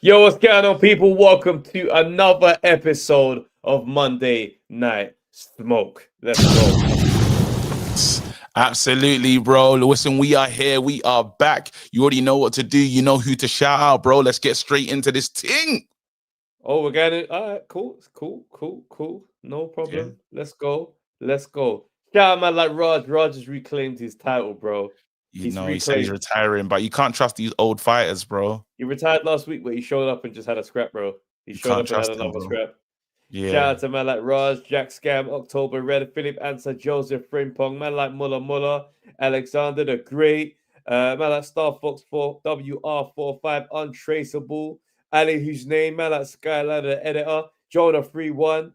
Yo, what's going on, people? Welcome to another episode of Monday Night Smoke. Let's go. Absolutely, bro. Listen, we are here. We are back. You already know what to do. You know who to shout out, bro. Let's get straight into this thing. Oh, we're getting all right. Cool. No problem. Yeah. Let's go. Shout out, man, like Raj. Raj has reclaimed his title, bro. He said he's retiring, but you can't trust these old fighters, bro. He retired last week, but he showed up and just had a scrap, bro. He showed up and had another scrap. Yeah. Shout out to man like Raj, Jack Scam, October Red, Philip Answer, Joseph Frimpong, man like Muller, Alexander the Great, man like Star Fox 4, WR45, Untraceable, Ali whose name, man like Skylar the Editor, Jonah 31,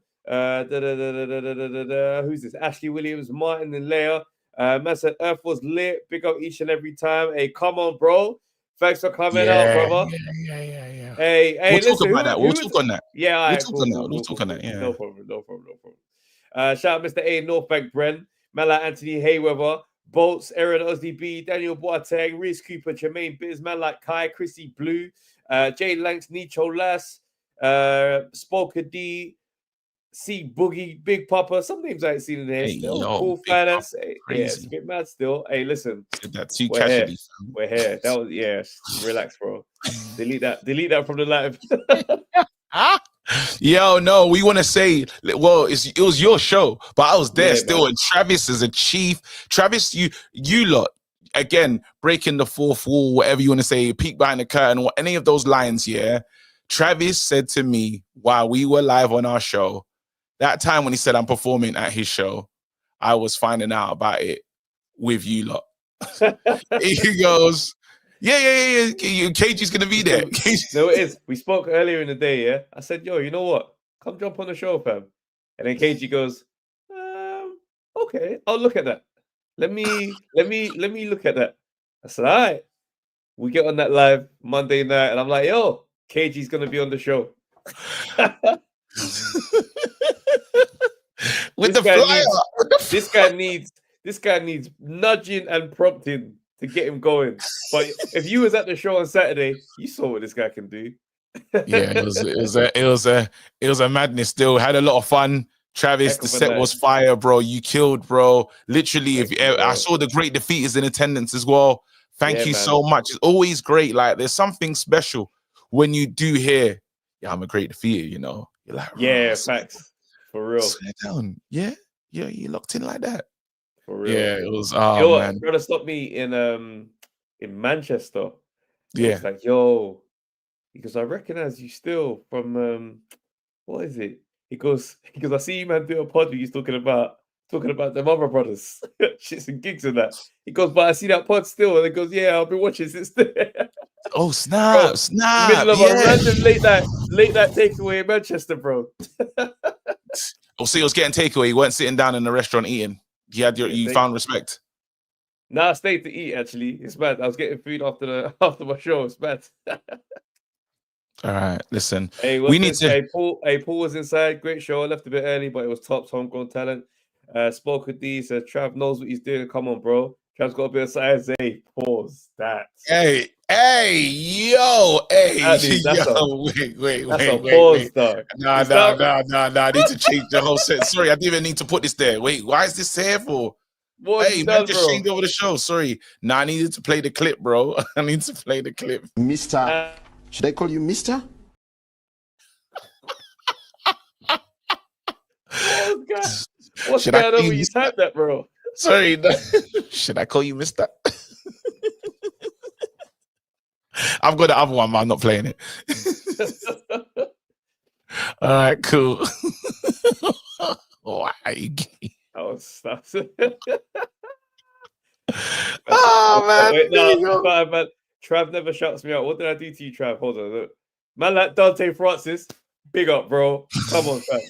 who's this? Ashley Williams, Martin and Leia. Man said Earth was lit. Big up each and every time. Hey, come on, bro. Thanks for coming out, brother. Yeah. Hey, we'll listen, talk about that. We'll talk on that. Yeah, we'll talk on that. Yeah. No problem. Shout out Mr. A, Northbank Bren, man like Anthony Hayweather, Bolts, Aaron OSDB, Daniel Boateng, Reese Cooper, Jermaine Biz, man like Kai, Chrissy Blue, Jay Lanks, Nicho Lass, Spoker D, C Boogie, Big Papa. Some names I ain't seen in there still. Cool Finance. Yeah, it's a bit mad still. Hey, listen. That too casually. We're here. That was relax, bro. Delete that from the live. Yo, no, we want to say, well, it was your show, but I was there still, man. And Travis is a chief. Travis, you lot, again, breaking the fourth wall, whatever you want to say, peek behind the curtain, or any of those lines, yeah. Travis said to me while we were live on our show, that time when he said I'm performing at his show, I was finding out about it with you lot. He goes, yeah. KG's gonna be there. No, it is. We spoke earlier in the day, yeah. I said, yo, you know what? Come jump on the show, fam. And then KG goes, okay, I'll look at that. Let me look at that. I said, all right. We get on that live Monday night, and I'm like, yo, KG's gonna be on the show. With the flyer. This guy needs nudging and prompting to get him going. But if you was at the show on Saturday, you saw what this guy can do. Yeah, it was a madness. Still had a lot of fun. Travis, the set was fire, bro. You killed, bro. Literally, I saw the great defeaters in attendance as well. Thank you so much. It's always great. Like, there's something special when you do hear, yeah, I'm a great defeater. You know, you're like, yeah, facts. For real. Slow down. Yeah, you locked in like that. For real. Yeah, it was. Oh man, brother stopped me in Manchester. Yeah, it's like, yo, because I recognize you still from what is it? He goes, I see you man do a pod where he's talking about them other brothers, shits and gigs and that. He goes, but I see that pod still, and he goes, yeah, I've been watching since then. Oh snap! Middle of a random late night takeaway in Manchester, bro. Oh, so he was getting takeaway. He weren't sitting down in the restaurant eating. You found respect. Nah, I stayed to eat. Actually, it's bad. I was getting food after my show. It's bad. All right, listen. Hey, we need to. Hey, Paul was inside. Great show. I left a bit early, but it was top homegrown talent. Spoke with these. Trav knows what he's doing. Come on, bro. Trav's got a bit of size. Hey, pause that. Hey, yo. Wait. That's a pause, dog. Nah. I need to change the whole set. Sorry, I didn't even need to put this there. Wait, why is this here for? Hey, man, just changed over the show. Sorry. Nah, I needed to play the clip, bro. I need to play the clip. Mr. Should I call you Mister? What's going on when you type that, bro? Sorry. Should I call you Mister? I've got the other one, but I'm not playing it. All right, cool. Why? Oh, stop. Oh, man. Wait, no, man. Trav never shuts me out. What did I do to you, Trav? Hold on. Look. Man like Dante Francis, big up, bro. Come on, fam.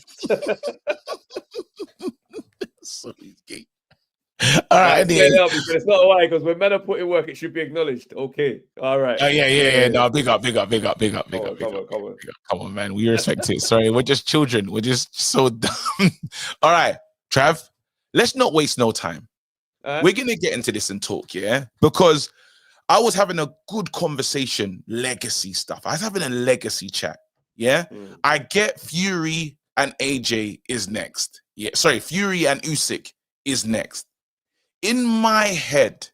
So he's gay. All right, it's not a lie because when men are putting work, it should be acknowledged. Okay, all right. Yeah. No, big up. Come on, man. We respect it. Sorry, we're just children. We're just so dumb. All right, Trav. Let's not waste no time. We're gonna get into this and talk, yeah, because I was having a good conversation, legacy stuff. I was having a legacy chat. Yeah. I get Fury and AJ is next. Yeah. Sorry, Fury and Usyk is next. In my head,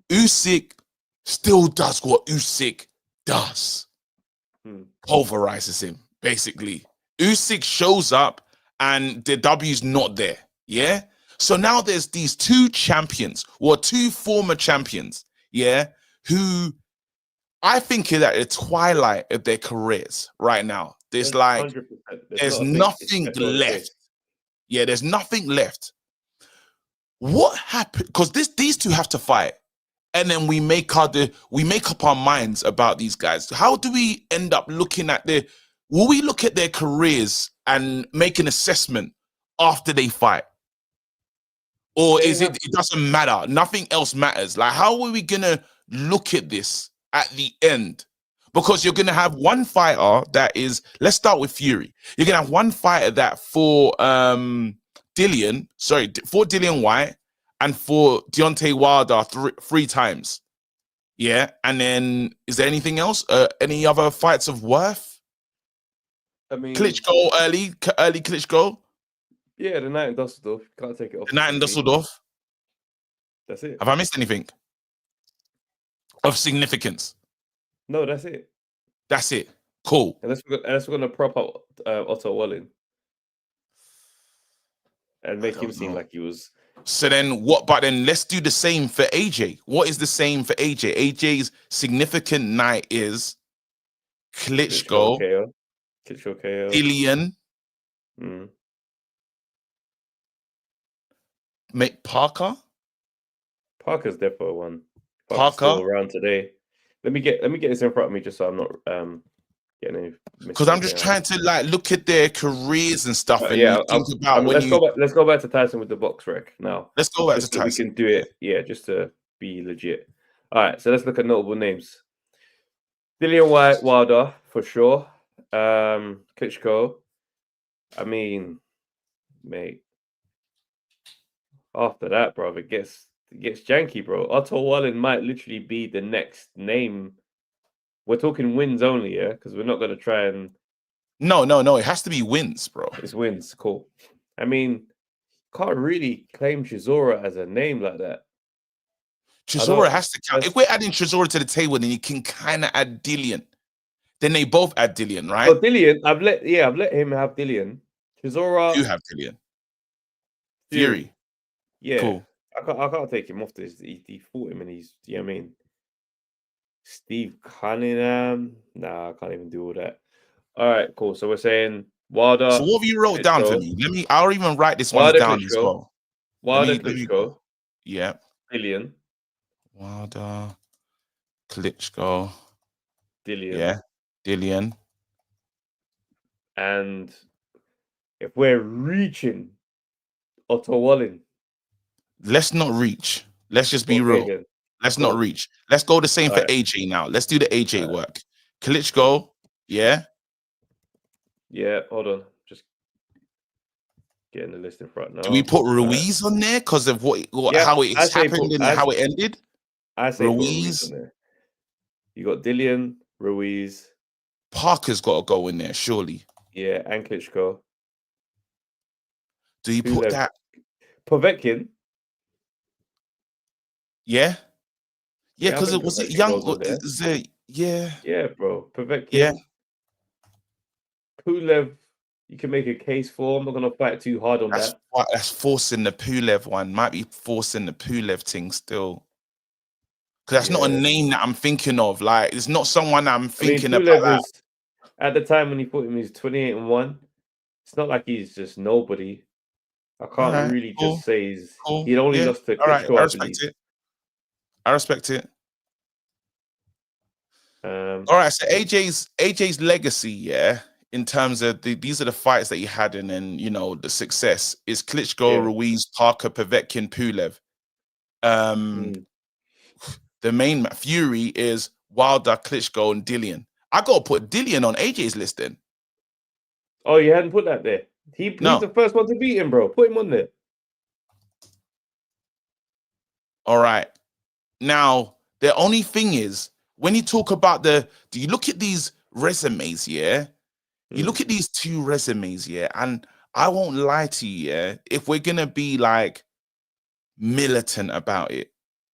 Usyk still does what Usyk does. Pulverizes him, basically. Usyk shows up and the W's not there. Yeah. So now there's these two champions, or two former champions, yeah, who I think are at the twilight of their careers right now. There's like 100%. there's nothing left. Yeah, there's nothing left. What happened? Because these two have to fight, and then we make up our minds about these guys. How do we end up looking at will we look at their careers and make an assessment after they fight? Or is it doesn't matter? Nothing else matters. Like, how are we gonna look at this at the end? Because you're gonna have one fighter that is, let's start with Fury. You're gonna have one fighter that for Dillian White and for Deontay Wilder three times. Yeah. And then is there anything else? Any other fights of worth? I mean, Klitschko early Klitschko. Yeah, the night in Dusseldorf. Can't take it off. The night in Dusseldorf. That's it. Have I missed anything of significance? No, that's it. That's it. Cool. Unless we're gonna prop up Otto Wallin and make him seem like he was. So then what? But then let's do the same for AJ. What is the same for AJ? AJ's significant night is Klitschko KO. Dillian. Parker's definitely one. Parker still around today. Let me get this in front of me just so I'm not getting any. Because I'm just trying to like look at their careers and stuff. And let's go back to Tyson with the box rec now. Let's go back to so Tyson. We can do it, just to be legit. All right, so let's look at notable names. Dillian White, Wilder for sure. Klitschko. I mean, mate. After that, bro, it gets janky, bro. Otto Wallin might literally be the next name. We're talking wins only, yeah, because we're not gonna try and. No. It has to be wins, bro. It's wins, cool. I mean, can't really claim Chisora as a name like that. Chisora has to count. If we're adding Chisora to the table, then you can kind of add Dillian. Then they both add Dillian, right? So Dillian, I've let him have Dillian. Chisora, you have Dillian. Fury. Yeah, cool. I can't take him off this. He fought him, and he's, you know what I mean. Steve Cunningham. Nah, I can't even do all that. All right, cool. So we're saying Wilder. So what have you wrote down for me? I'll even write this one down as well. Wilder, Klitschko. Yeah. Dillian. Wilder, Klitschko. Dillian. Yeah. Dillian. And if we're reaching Otto Wallin. Let's not reach. Let's just be real. Then. Let's not reach. Let's go the same for AJ now. Let's do the AJ work. Klitschko, yeah? Yeah, hold on. Just getting the list in front now. Do we put Ruiz on there because of how it happened and how it ended? I say Ruiz on there. You got Dillian, Ruiz. Parker's got to go in there, surely. Yeah, and Klitschko. Do you put that? Povetkin. Yeah, because it was young. Yeah, bro. Povetkin. Yeah. Pulev, you can make a case for. I'm not gonna fight too hard on that. That's forcing the Pulev one. Might be forcing the Pulev thing still. Because that's not a name that I'm thinking of. Like, it's not someone I'm thinking about. At the time when he fought him, he's 28-1. It's not like he's just nobody. I can't really just say he only lost to Klitschko. I respect it. I respect it. All right, so AJ's legacy, in terms of these are the fights that he had, and then the success is Klitschko, Ruiz, Parker, Povetkin, Pulev. The main Fury is Wilder, Klitschko, and Dillian. I gotta put Dillian on AJ's list then. Oh, you hadn't put that there. He's the first one to beat him, bro. Put him on there. All right. Now, The only thing is, when you talk about do you look at these resumes, yeah? You look at these 2 resumes, yeah, and I won't lie to you, yeah, if we're gonna be like militant about it,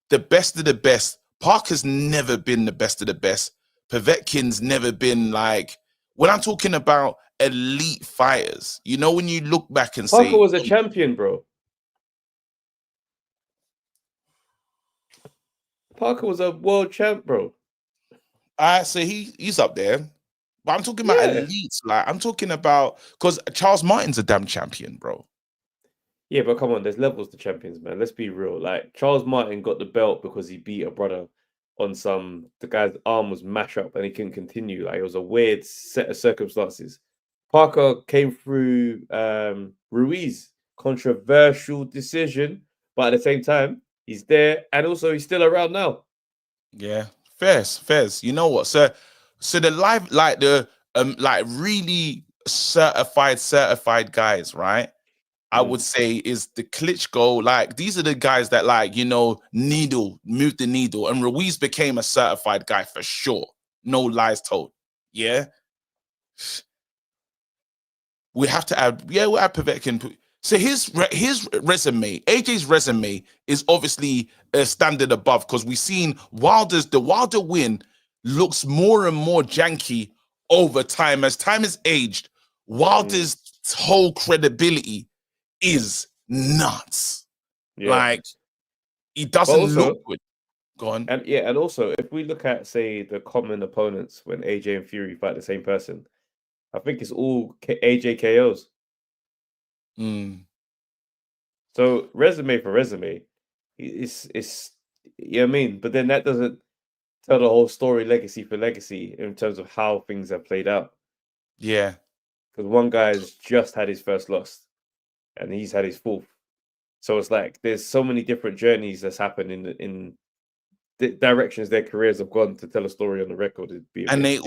the best of the best, Parker's never been the best of the best. Povetkin's never been like, when I'm talking about elite fighters, you know, when you look back and Parker say, was a champion, bro. Parker was a world champ, bro. I say he's up there. But I'm talking about Yeah. elites. Like, I'm talking about, because Charles Martin's a damn champion, bro. Yeah, but come on, there's levels to champions, man. Let's be real. Like Charles Martin got the belt because he beat a brother on the guy's arm was mash up and he couldn't continue. Like it was a weird set of circumstances. Parker came through Ruiz, controversial decision, but at the same time, he's there and also he's still around now. Yeah, fairs. You know what? So the live, like the like really certified guys, right? I would say is the Klitschko. Like, these are the guys that, like, you know, moved the needle, and Ruiz became a certified guy for sure. No lies told. Yeah. We have to add, we'll add Povetkin. So his resume, AJ's resume, is obviously a standard above, because we've seen the Wilder win looks more and more janky over time. As time has aged, Wilder's whole credibility is nuts. Yeah. Like, he doesn't look good. Go on. And also, if we look at, say, the common opponents when AJ and Fury fight the same person, I think it's all AJ KOs. So resume for resume, it's you know what I mean? But then that doesn't tell the whole story, legacy for legacy, in terms of how things have played out. Yeah. Because one guy's just had his first loss and he's had his fourth. So it's like there's so many different journeys that's happened in the directions their careers have gone to tell a story on the record. And they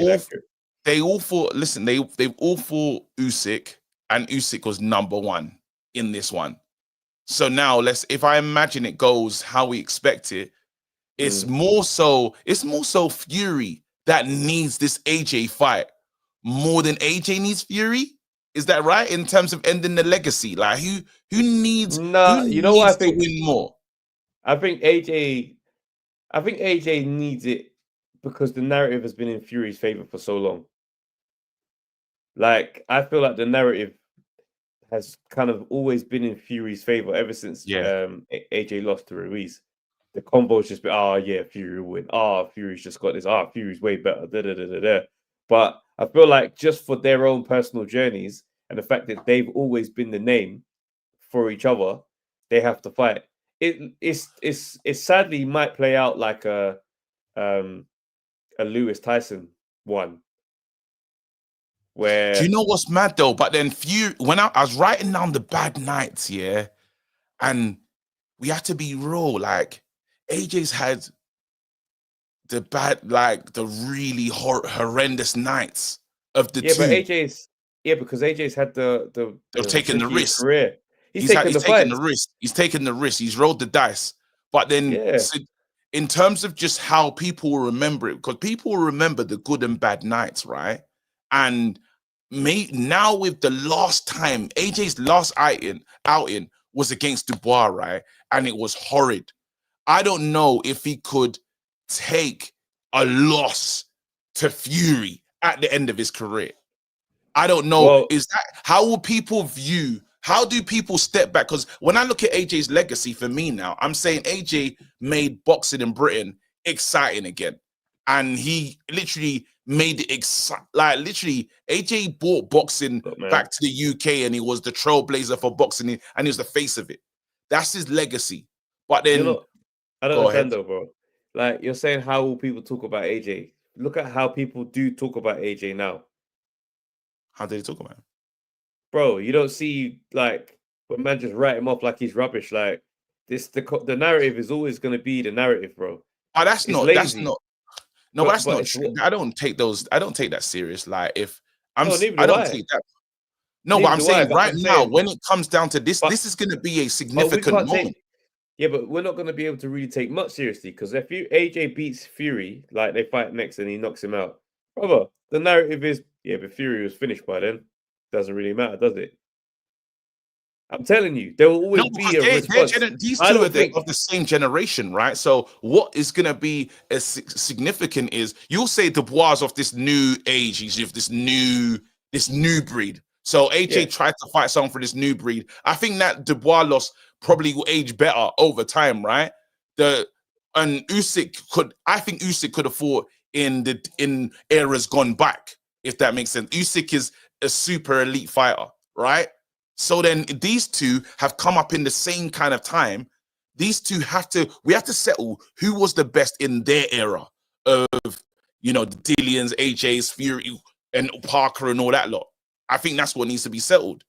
all fought. Listen, they've all fought Usyk, and Usyk was #1 in this one. So now if I imagine it goes how we expect it, it's more so Fury that needs this AJ fight more than AJ needs Fury. Is that right? In terms of ending the legacy, like who needs to win more? I think AJ needs it because the narrative has been in Fury's favor for so long. Like, I feel like the narrative has kind of always been in Fury's favor ever since AJ lost to Ruiz. The combo's just been, Fury will win. Fury's just got this. Fury's way better. But I feel like just for their own personal journeys and the fact that they've always been the name for each other, they have to fight. It sadly might play out like a Lewis Tyson one. Where, do you know what's mad though? But then Fury, when I was writing down the bad nights, and we have to be real, like AJ's had the bad, like the really horrendous nights of the two. But because AJ's had the taking the risk. Career. He's taking the risk. He's taken the risk. He's rolled the dice. But then, in terms of just how people will remember it, because people will remember the good and bad nights, right? And now with the last time, AJ's last outing was against Dubois, right? And it was horrid. I don't know if he could take a loss to Fury at the end of his career. I don't know. How do people step back? Because when I look at AJ's legacy, for me now, I'm saying AJ made boxing in Britain exciting again. And he literally made it AJ brought boxing back to the UK, and he was the trailblazer for boxing, and he was the face of it. That's his legacy. But then, I don't understand though, bro. Like, you're saying, how will people talk about AJ? Look at how people do talk about AJ now. How do they talk about him? Bro, you don't see, like, when man just write him off like he's rubbish. Like, the narrative is always going to be the narrative, bro. Oh, that's not true. I don't take that serious. Like, if I don't take that. No, but I'm saying right now, when it comes down to this is going to be a significant moment. Yeah, but we're not going to be able to really take much seriously because if AJ beats Fury, like they fight next and he knocks him out, brother, the narrative is, yeah, but Fury was finished by then. Doesn't really matter, does it? I'm telling you, there will always No, be because a response. these I two are don't think of the same generation, right? So what is going to be as significant is you'll say Dubois is of this new age. He's of this new breed. So AJ tried to fight someone for this new breed. I think that Dubois loss probably will age better over time, right? And Usyk I think Usyk could have fought in eras gone back, if that makes sense. Usyk is a super elite fighter, right? So then these two have come up in the same kind of time. These two we have to settle who was the best in their era of, the Dillians, AJ's, Fury, and Parker and all that lot. I think that's what needs to be settled.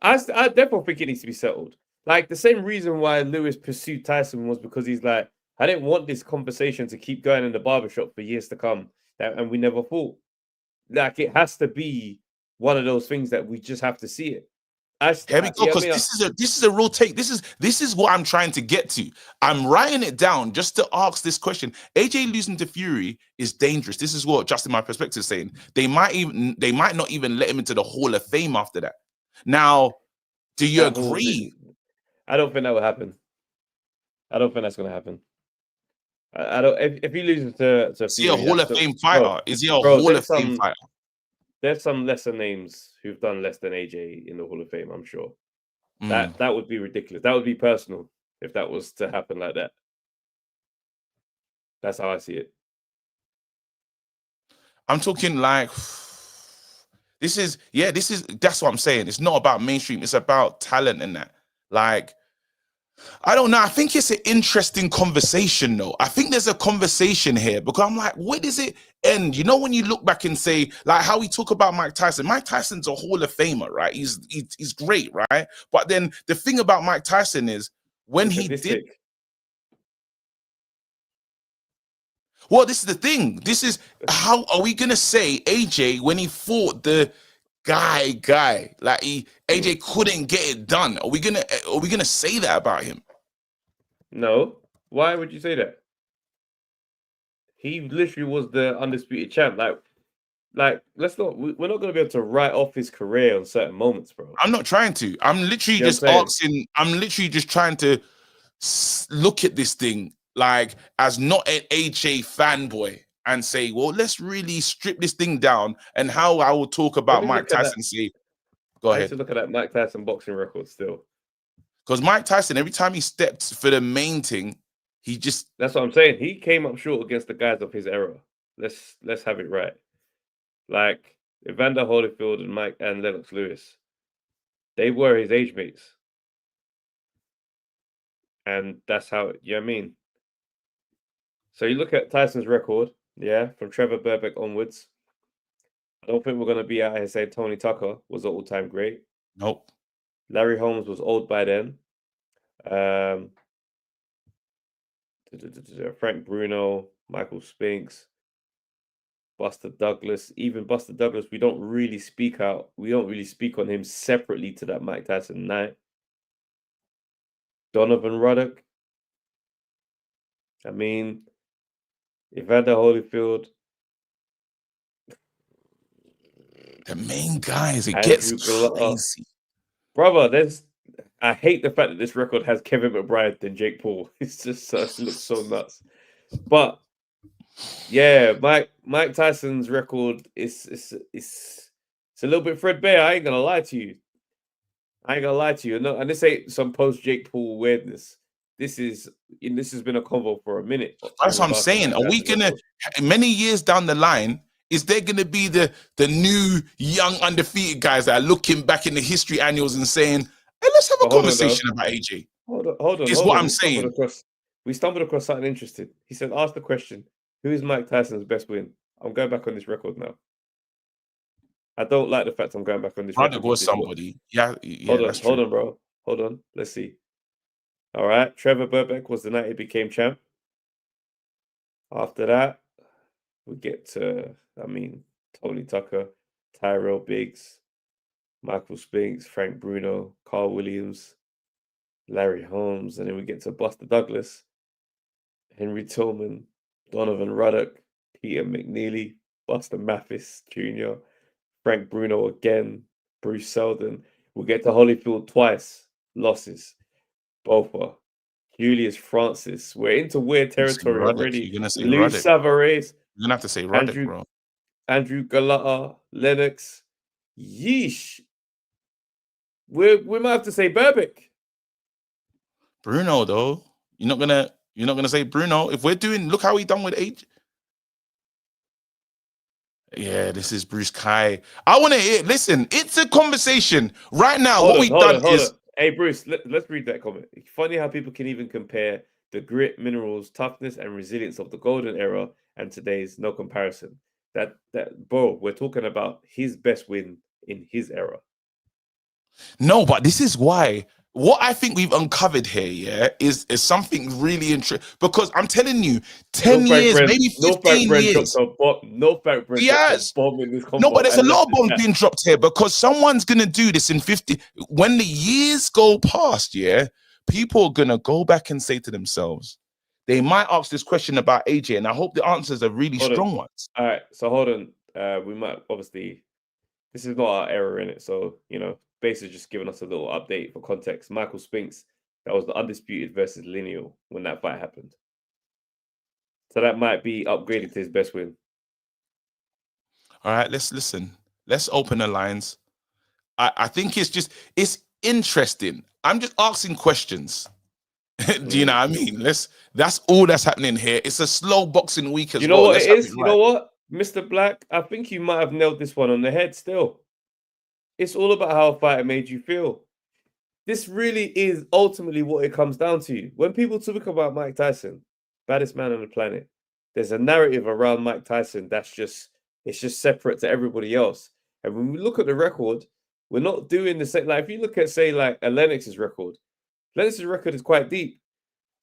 I definitely think it needs to be settled. Like the same reason why Lewis pursued Tyson was because he's like, I didn't want this conversation to keep going in the barbershop for years to come, and we never fought. Like it has to be one of those things that we just have to see it. Here we go, because this is a real take. This is what I'm trying to get to. I'm writing it down just to ask this question. AJ losing to Fury is dangerous. This is what Justin, my perspective, is saying. They might not even let him into the Hall of Fame after that. Now, do you agree? I don't think that will happen. I don't think that's going to happen. I don't. If he loses to Is he a Hall of Fame fighter? Is he a Hall of Fame fighter? There's some lesser names who've done less than AJ in the Hall of Fame, I'm sure. That would be ridiculous. That would be personal if that was to happen like that. That's how I see it. I'm talking like that's what I'm saying. It's not about mainstream, it's about talent and that. Like, I don't know. I think it's an interesting conversation, though. I think there's a conversation here because I'm like, where does it end? You know, when you look back and say, like, how we talk about Mike Tyson. Mike Tyson's a Hall of Famer, right? He's great, right? But then the thing about Mike Tyson is when he did. Well, this is the thing. This is how are we gonna say AJ when he fought the guy like AJ couldn't get it done? Are we gonna say that about him? No. Why would you say that? He literally was the undisputed champ. Like we're not gonna be able to write off his career on certain moments, bro. I'm not trying to. I'm literally just asking. I'm literally just trying to look at this thing like as not an AJ fanboy and say, well, let's really strip this thing down. And how I will talk about Mike Tyson. Go ahead. I used to look at that Mike Tyson boxing record still. Because Mike Tyson, every time he stepped for the main thing, that's what I'm saying. He came up short against the guys of his era. Let's have it right. Like Evander Holyfield and Lennox Lewis, they were his age mates. And that's how, you know what I mean? So you look at Tyson's record, from Trevor Burbeck onwards. I don't think we're going to be out here saying Tony Tucker was an all-time great. Nope. Larry Holmes was old by then. Frank Bruno, Michael Spinks, Buster Douglas. Even Buster Douglas, we don't really speak on him separately to that Mike Tyson night. Donovan Ruddock. I mean, Evander Holyfield. The main guys, it gets crazy. Brother, I hate the fact that this record has Kevin McBride and Jake Paul. It's just it looks so nuts. But yeah, Mike Tyson's record is a little bit threadbare. I ain't gonna lie to you. No, and this ain't some post Jake Paul weirdness. This has been a convo for a minute. That's what I'm saying. Are we gonna many years down the line? Is there going to be the new young undefeated guys that are looking back in the history annuals and saying, "Hey, let's have a conversation about AJ"? Hold on. Is what I'm saying. We stumbled across something interesting. He said, "Ask the question: who is Mike Tyson's best win?" I'm going back on this record now. I don't like the fact I'm going back on this record. Ruddock was somebody. Yeah. Hold on, bro. Hold on. Let's see. All right. Trevor Burbeck was the night he became champ. After that, we get to, Tony Tucker, Tyrell Biggs, Michael Spinks, Frank Bruno, Carl Williams, Larry Holmes, and then we get to Buster Douglas, Henry Tillman, Donovan Ruddock, Peter McNeely, Buster Mathis Jr., Frank Bruno again, Bruce Seldon. We'll get to Holyfield twice, losses. Bofa, Julius Francis. We're into weird territory already. You're gonna say Lou Ruddock. Savares, You're gonna have to say Ruddock, bro. Andrew Galata, Lennox. Yeesh. We might have to say Berbick. Bruno, though. You're not gonna say Bruno. If we're doing, look how he done with age. Yeah, this is Bruce Kai. I want to hear. Listen, it's a conversation right now. Hold on. Hey, Bruce, let's read that comment. It's funny how people can even compare the grit, minerals, toughness, and resilience of the golden era and today's. No comparison. That bro, we're talking about his best win in his era. No, but this is why. What I think we've uncovered here, yeah, is something really interesting. Because I'm telling you, 10 years, maybe 15 years. No, but there's a lot of bombs being dropped here because someone's going to do this in 50. When the years go past, yeah, people are going to go back and say to themselves, they might ask this question about AJ, and I hope the answers are really strong ones. All right, so hold on. We might, obviously, this is not our error in it, so, you know, basically just giving us a little update for context. Michael Spinks, that was the undisputed versus Lineal when that fight happened. So that might be upgraded to his best win. All right, let's listen. Let's open the lines. I think it's interesting. I'm just asking questions. Do you know what I mean? That's all that's happening here. It's a slow boxing week as well. You know what it is? You know what? Mr. Black, I think you might have nailed this one on the head still. It's all about how a fighter made you feel. This really is ultimately what it comes down to. When people talk about Mike Tyson, baddest man on the planet, there's a narrative around Mike Tyson that's just separate to everybody else. And when we look at the record, we're not doing the same. Like if you look at, say, like a Lennox's record is quite deep.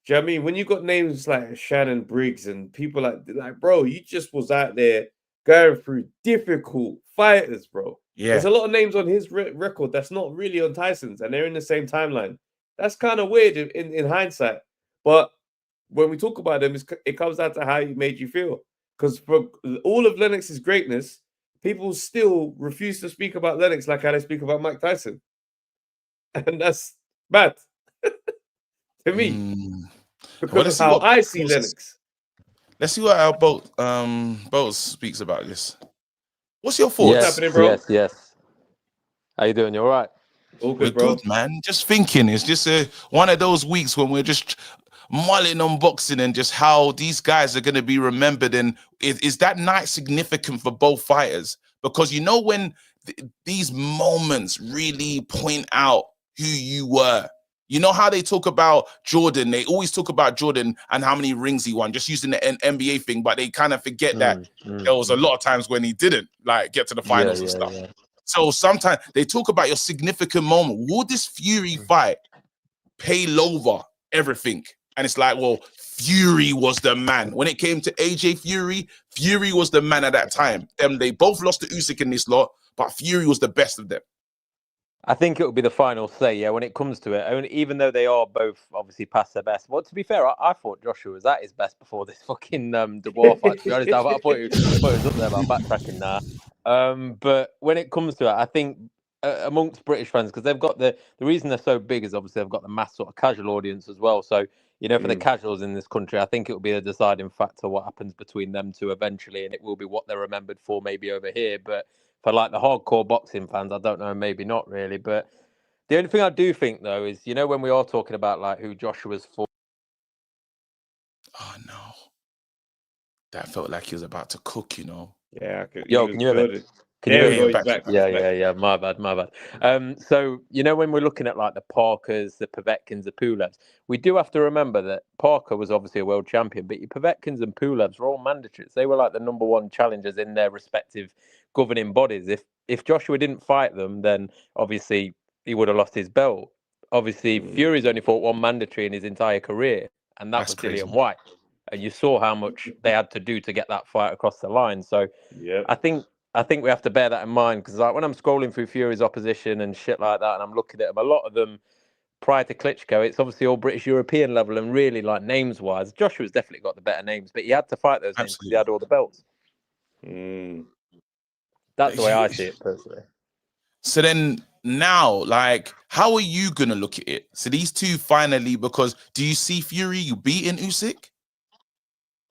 Do you know what I mean? When you got names like Shannon Briggs and people like bro, you just was out there going through difficult fighters, bro. Yeah. There's a lot of names on his record that's not really on Tyson's, and they're in the same timeline. That's kind of weird in hindsight. But when we talk about them, it comes down to how he made you feel. Because for all of Lennox's greatness, people still refuse to speak about Lennox like how they speak about Mike Tyson. And that's bad to me. Because of how I see Lennox. Let's see what our Boats speaks about this. What's your thoughts? What's happening, bro? Yes. How you doing? You all right? All good, bro. Good, man. Just thinking. It's just one of those weeks when we're just mulling on boxing and just how these guys are going to be remembered. And is that night significant for both fighters? Because you know when these moments really point out who you were. You know how they talk about Jordan? They always talk about Jordan and how many rings he won, just using the NBA thing, but they kind of forget that there was a lot of times when he didn't like get to the finals and stuff. Yeah. So sometimes they talk about your significant moment. Will this Fury fight pay over everything? And it's like, well, Fury was the man. When it came to AJ Fury was the man at that time. They both lost to Usyk in this lot, but Fury was the best of them. I think it will be the final say, yeah, when it comes to it. Even though they are both obviously past their best. Well, to be fair, I thought Joshua was at his best before this fucking Dubois fight. To be honest, I thought he was up there, but I'm backtracking now. But when it comes to it, I think amongst British fans, because they've got the reason they're so big is obviously they've got the mass sort of casual audience as well. So, you know, for the casuals in this country, I think it will be a deciding factor what happens between them two eventually, and it will be what they're remembered for maybe over here. But for like the hardcore boxing fans, I don't know, maybe not really. But the only thing I do think, though, is, you know, when we are talking about like who Joshua's for. Oh, no. That felt like he was about to cook, you know. Yeah. Can you hear me? Yeah. My bad. So, you know, when we're looking at like the Parkers, the Povetkins, the Pulevs, we do have to remember that Parker was obviously a world champion, but your Povetkins and Pulevs were all mandatories. They were like the number one challengers in their respective governing bodies. If Joshua didn't fight them, then obviously he would have lost his belt. Obviously, Fury's only fought one mandatory in his entire career, and that was Dillian White. And you saw how much they had to do to get that fight across the line. So I think we have to bear that in mind, because like when I'm scrolling through Fury's opposition and shit like that, and I'm looking at them, a lot of them prior to Klitschko, it's obviously all British European level, and really like names wise, Joshua's definitely got the better names, but he had to fight those names because he had all the belts. That's the way I see it personally. So then now, like, how are you gonna look at it? So these two finally, because do you see Fury beating Usyk?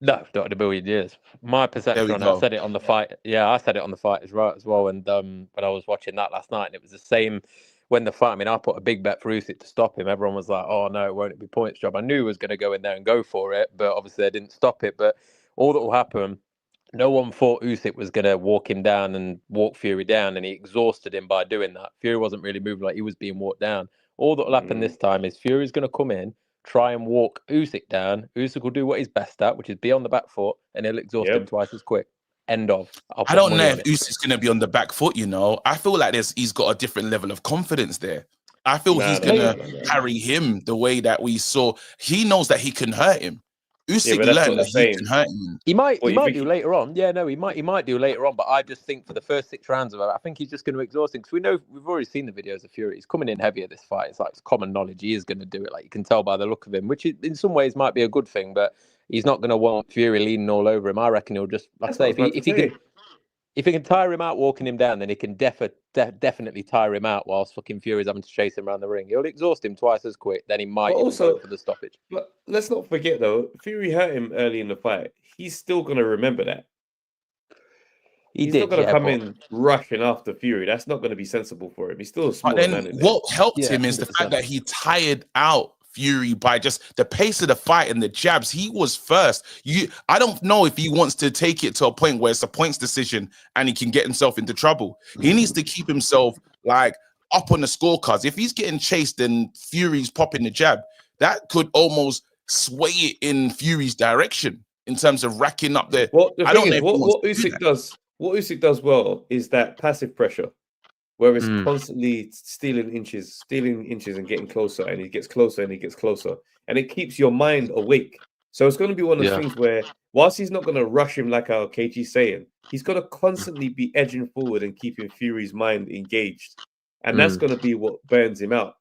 No, not in a billion years. My perception on it, I said it on the fight. Yeah, I said it on the fight as well. And when I was watching that last night, and it was the same when the fight. I mean, I put a big bet for Usyk to stop him. Everyone was like, "Oh no, it won't be points job." I knew he was going to go in there and go for it, but obviously they didn't stop it. But all that will happen. No one thought Usyk was going to walk him down and walk Fury down, and he exhausted him by doing that. Fury wasn't really moving like he was being walked down. All that will happen this time is Fury's going to come in, try and walk Usyk down. Usyk will do what he's best at, which is be on the back foot, and he'll exhaust him twice as quick. End of. I don't know if Usyk's going to be on the back foot, you know. I feel like he's got a different level of confidence there. I feel he's going to carry him the way that we saw. He knows that he can hurt him. Usyk learned that he can hurt him. He might do later on. Yeah, no, he might do later on. But I just think for the first 6 rounds of it, I think he's just going to exhaust him because we've already seen the videos of Fury. He's coming in heavier this fight. It's like it's common knowledge. He is going to do it. Like you can tell by the look of him, which in some ways might be a good thing. But he's not going to want Fury leaning all over him. I reckon he'll just, like I say, if he can tire him out walking him down, then he can definitely tire him out whilst fucking Fury's having to chase him around the ring. He'll exhaust him twice as quick. Then he might also go for the stoppage. But let's not forget though, Fury hurt him early in the fight. He's still going to remember that. He's not going to come in rushing after Fury. That's not going to be sensible for him. He's still a small man. What helped him is 100%. The fact that he tired out Fury by just the pace of the fight and the jabs. He was first. I don't know if he wants to take it to a point where it's a points decision and he can get himself into trouble. He needs to keep himself like up on the scorecards. If he's getting chased and Fury's popping the jab, that could almost sway it in Fury's direction in terms of racking up the. What Usyk does well is that passive pressure. Where it's constantly stealing inches and getting closer, and he gets closer and he gets closer, and it keeps your mind awake. So it's going to be one of those things where, whilst he's not going to rush him like our KG's saying, he's going to constantly be edging forward and keeping Fury's mind engaged, and that's going to be what burns him out.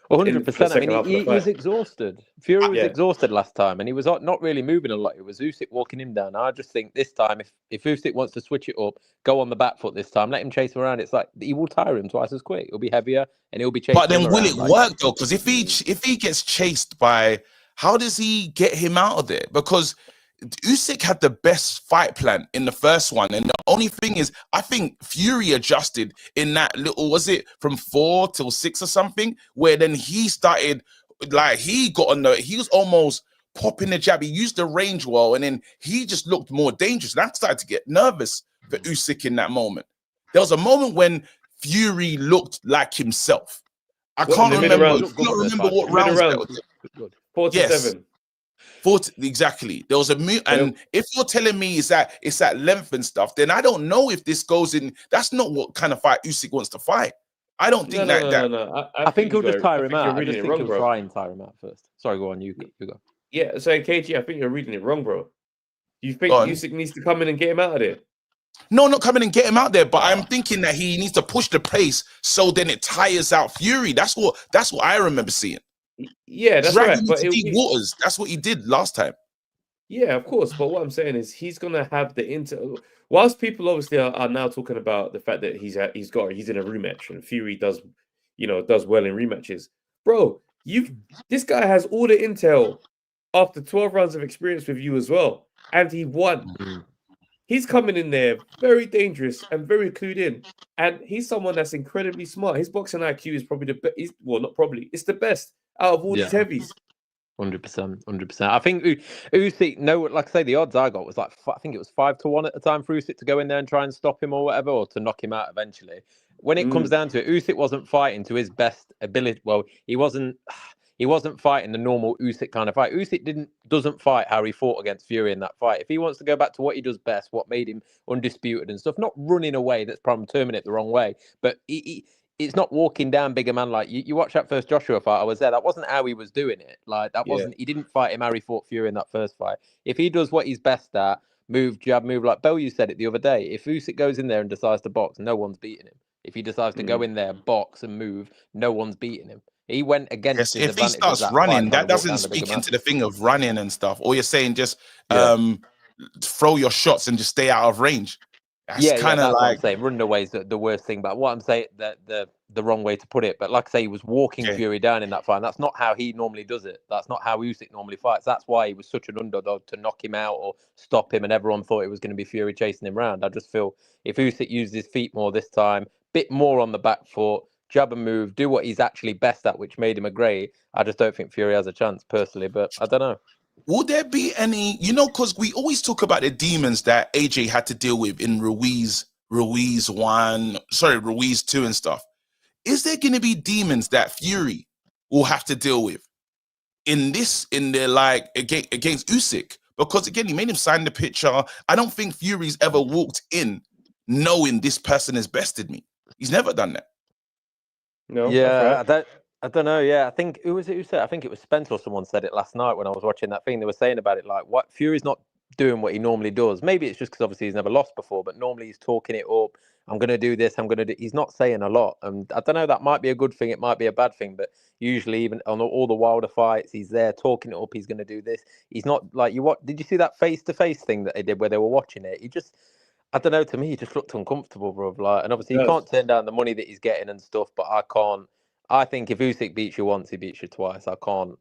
100%. I mean, he was exhausted. Fury was exhausted last time, and he was not really moving a lot. It was Usyk walking him down. I just think this time, if Usyk wants to switch it up, go on the back foot this time, let him chase him around. It's like he will tire him twice as quick. He'll be heavier, and he'll be chasing. But then will it work though? Because if he gets chased by, how does he get him out of there? Because Usyk had the best fight plan in the first one, and the only thing is, I think Fury adjusted in that little, was it from 4 till 6 or something, where then he started, like he was almost popping the jab. He used the range well, and then he just looked more dangerous. And I started to get nervous for Usyk in that moment. There was a moment when Fury looked like himself. I can't remember what rounds that was. 4 to 7. Exactly. There was a and if you're telling me it's that length and stuff, then I don't know if this goes in. That's not what kind of fight Usyk wants to fight. I don't think No. I think he'll just tire him out. I just think he'll try and tire him out first. Sorry, go on. You go. Yeah, so KG, I think you're reading it wrong, bro. You think Usyk needs to come in and get him out of there? No, not come in and get him out there, but I'm thinking that he needs to push the pace so then it tires out Fury. That's what I remember seeing. Yeah, that's right. But deep waters. That's what he did last time. Yeah, of course. But what I'm saying is he's gonna have the whilst people obviously are now talking about the fact that he's in a rematch and Fury does well in rematches. Bro, this guy has all the intel after 12 rounds of experience with you as well, and he won. Mm-hmm. He's coming in there very dangerous and very clued in, and he's someone that's incredibly smart. His boxing IQ is probably the best. Well, not probably. It's the best out of all these heavies. 100%. I think Usyk, like I say, the odds I got was like, I think it was 5 to 1 at the time for Usyk to go in there and try and stop him or whatever, or to knock him out eventually. When it comes down to it, Usyk wasn't fighting to his best ability. Well, he wasn't fighting the normal Usyk kind of fight. Usyk doesn't fight how he fought against Fury in that fight. If he wants to go back to what he does best, what made him undisputed and stuff, not running away, that's probably terming it the wrong way, but it's not walking down bigger man. Like you watch that first Joshua fight, I was there. That wasn't how he was doing it. Like that wasn't. He didn't fight him how he fought Fury in that first fight. If he does what he's best at, move, jab, move, like you said it the other day. If Usyk goes in there and decides to box, no one's beating him. If he decides to go in there, box and move, no one's beating him. He went against Yes, his if he advantage of starts that running, fight, trying that to walk doesn't down the bigger speak man. into the thing of running and stuff. Or you're saying just Yeah. throw your shots and just stay out of range. That's kind of That's what I'm like saying. Running away is the worst thing. But what I'm saying, the wrong way to put it. But like I say, he was walking okay. Fury down in that fight. And that's not how he normally does it. That's not how Usyk normally fights. That's why he was such an underdog to knock him out or stop him. And everyone thought it was going to be Fury chasing him around. I just feel if Usyk used his feet more this time, bit more on the back foot, jab and move, do what he's actually best at, which made him a great. I just don't think Fury has a chance personally. But I don't know. Would there be any, because we always talk about the demons that AJ had to deal with in Ruiz 1, Ruiz 2 and stuff. Is there going to be demons that Fury will have to deal with against Usyk? Because again, he made him sign the picture. I don't think Fury's ever walked in knowing this person has bested me. He's never done that. No, Yeah, that's right. I don't know. Yeah, I think who was it who said? I think it was Spence or someone said it last night when I was watching that thing. They were saying about it like, what Fury's not doing what he normally does. Maybe it's just because obviously he's never lost before, but normally he's talking it up. I'm going to do this. I'm going to do. He's not saying a lot, and I don't know. That might be a good thing. It might be a bad thing, but usually, even on all the Wilder fights, he's there talking it up. He's going to do this. He's not like you. What did you see that face-to-face thing that they did where they were watching it? He just. I don't know. To me, he just looked uncomfortable, bro. Like, and obviously, he can't turn down the money that he's getting and stuff. But I can't. I think if Usyk beats you once, he beats you twice. I can't.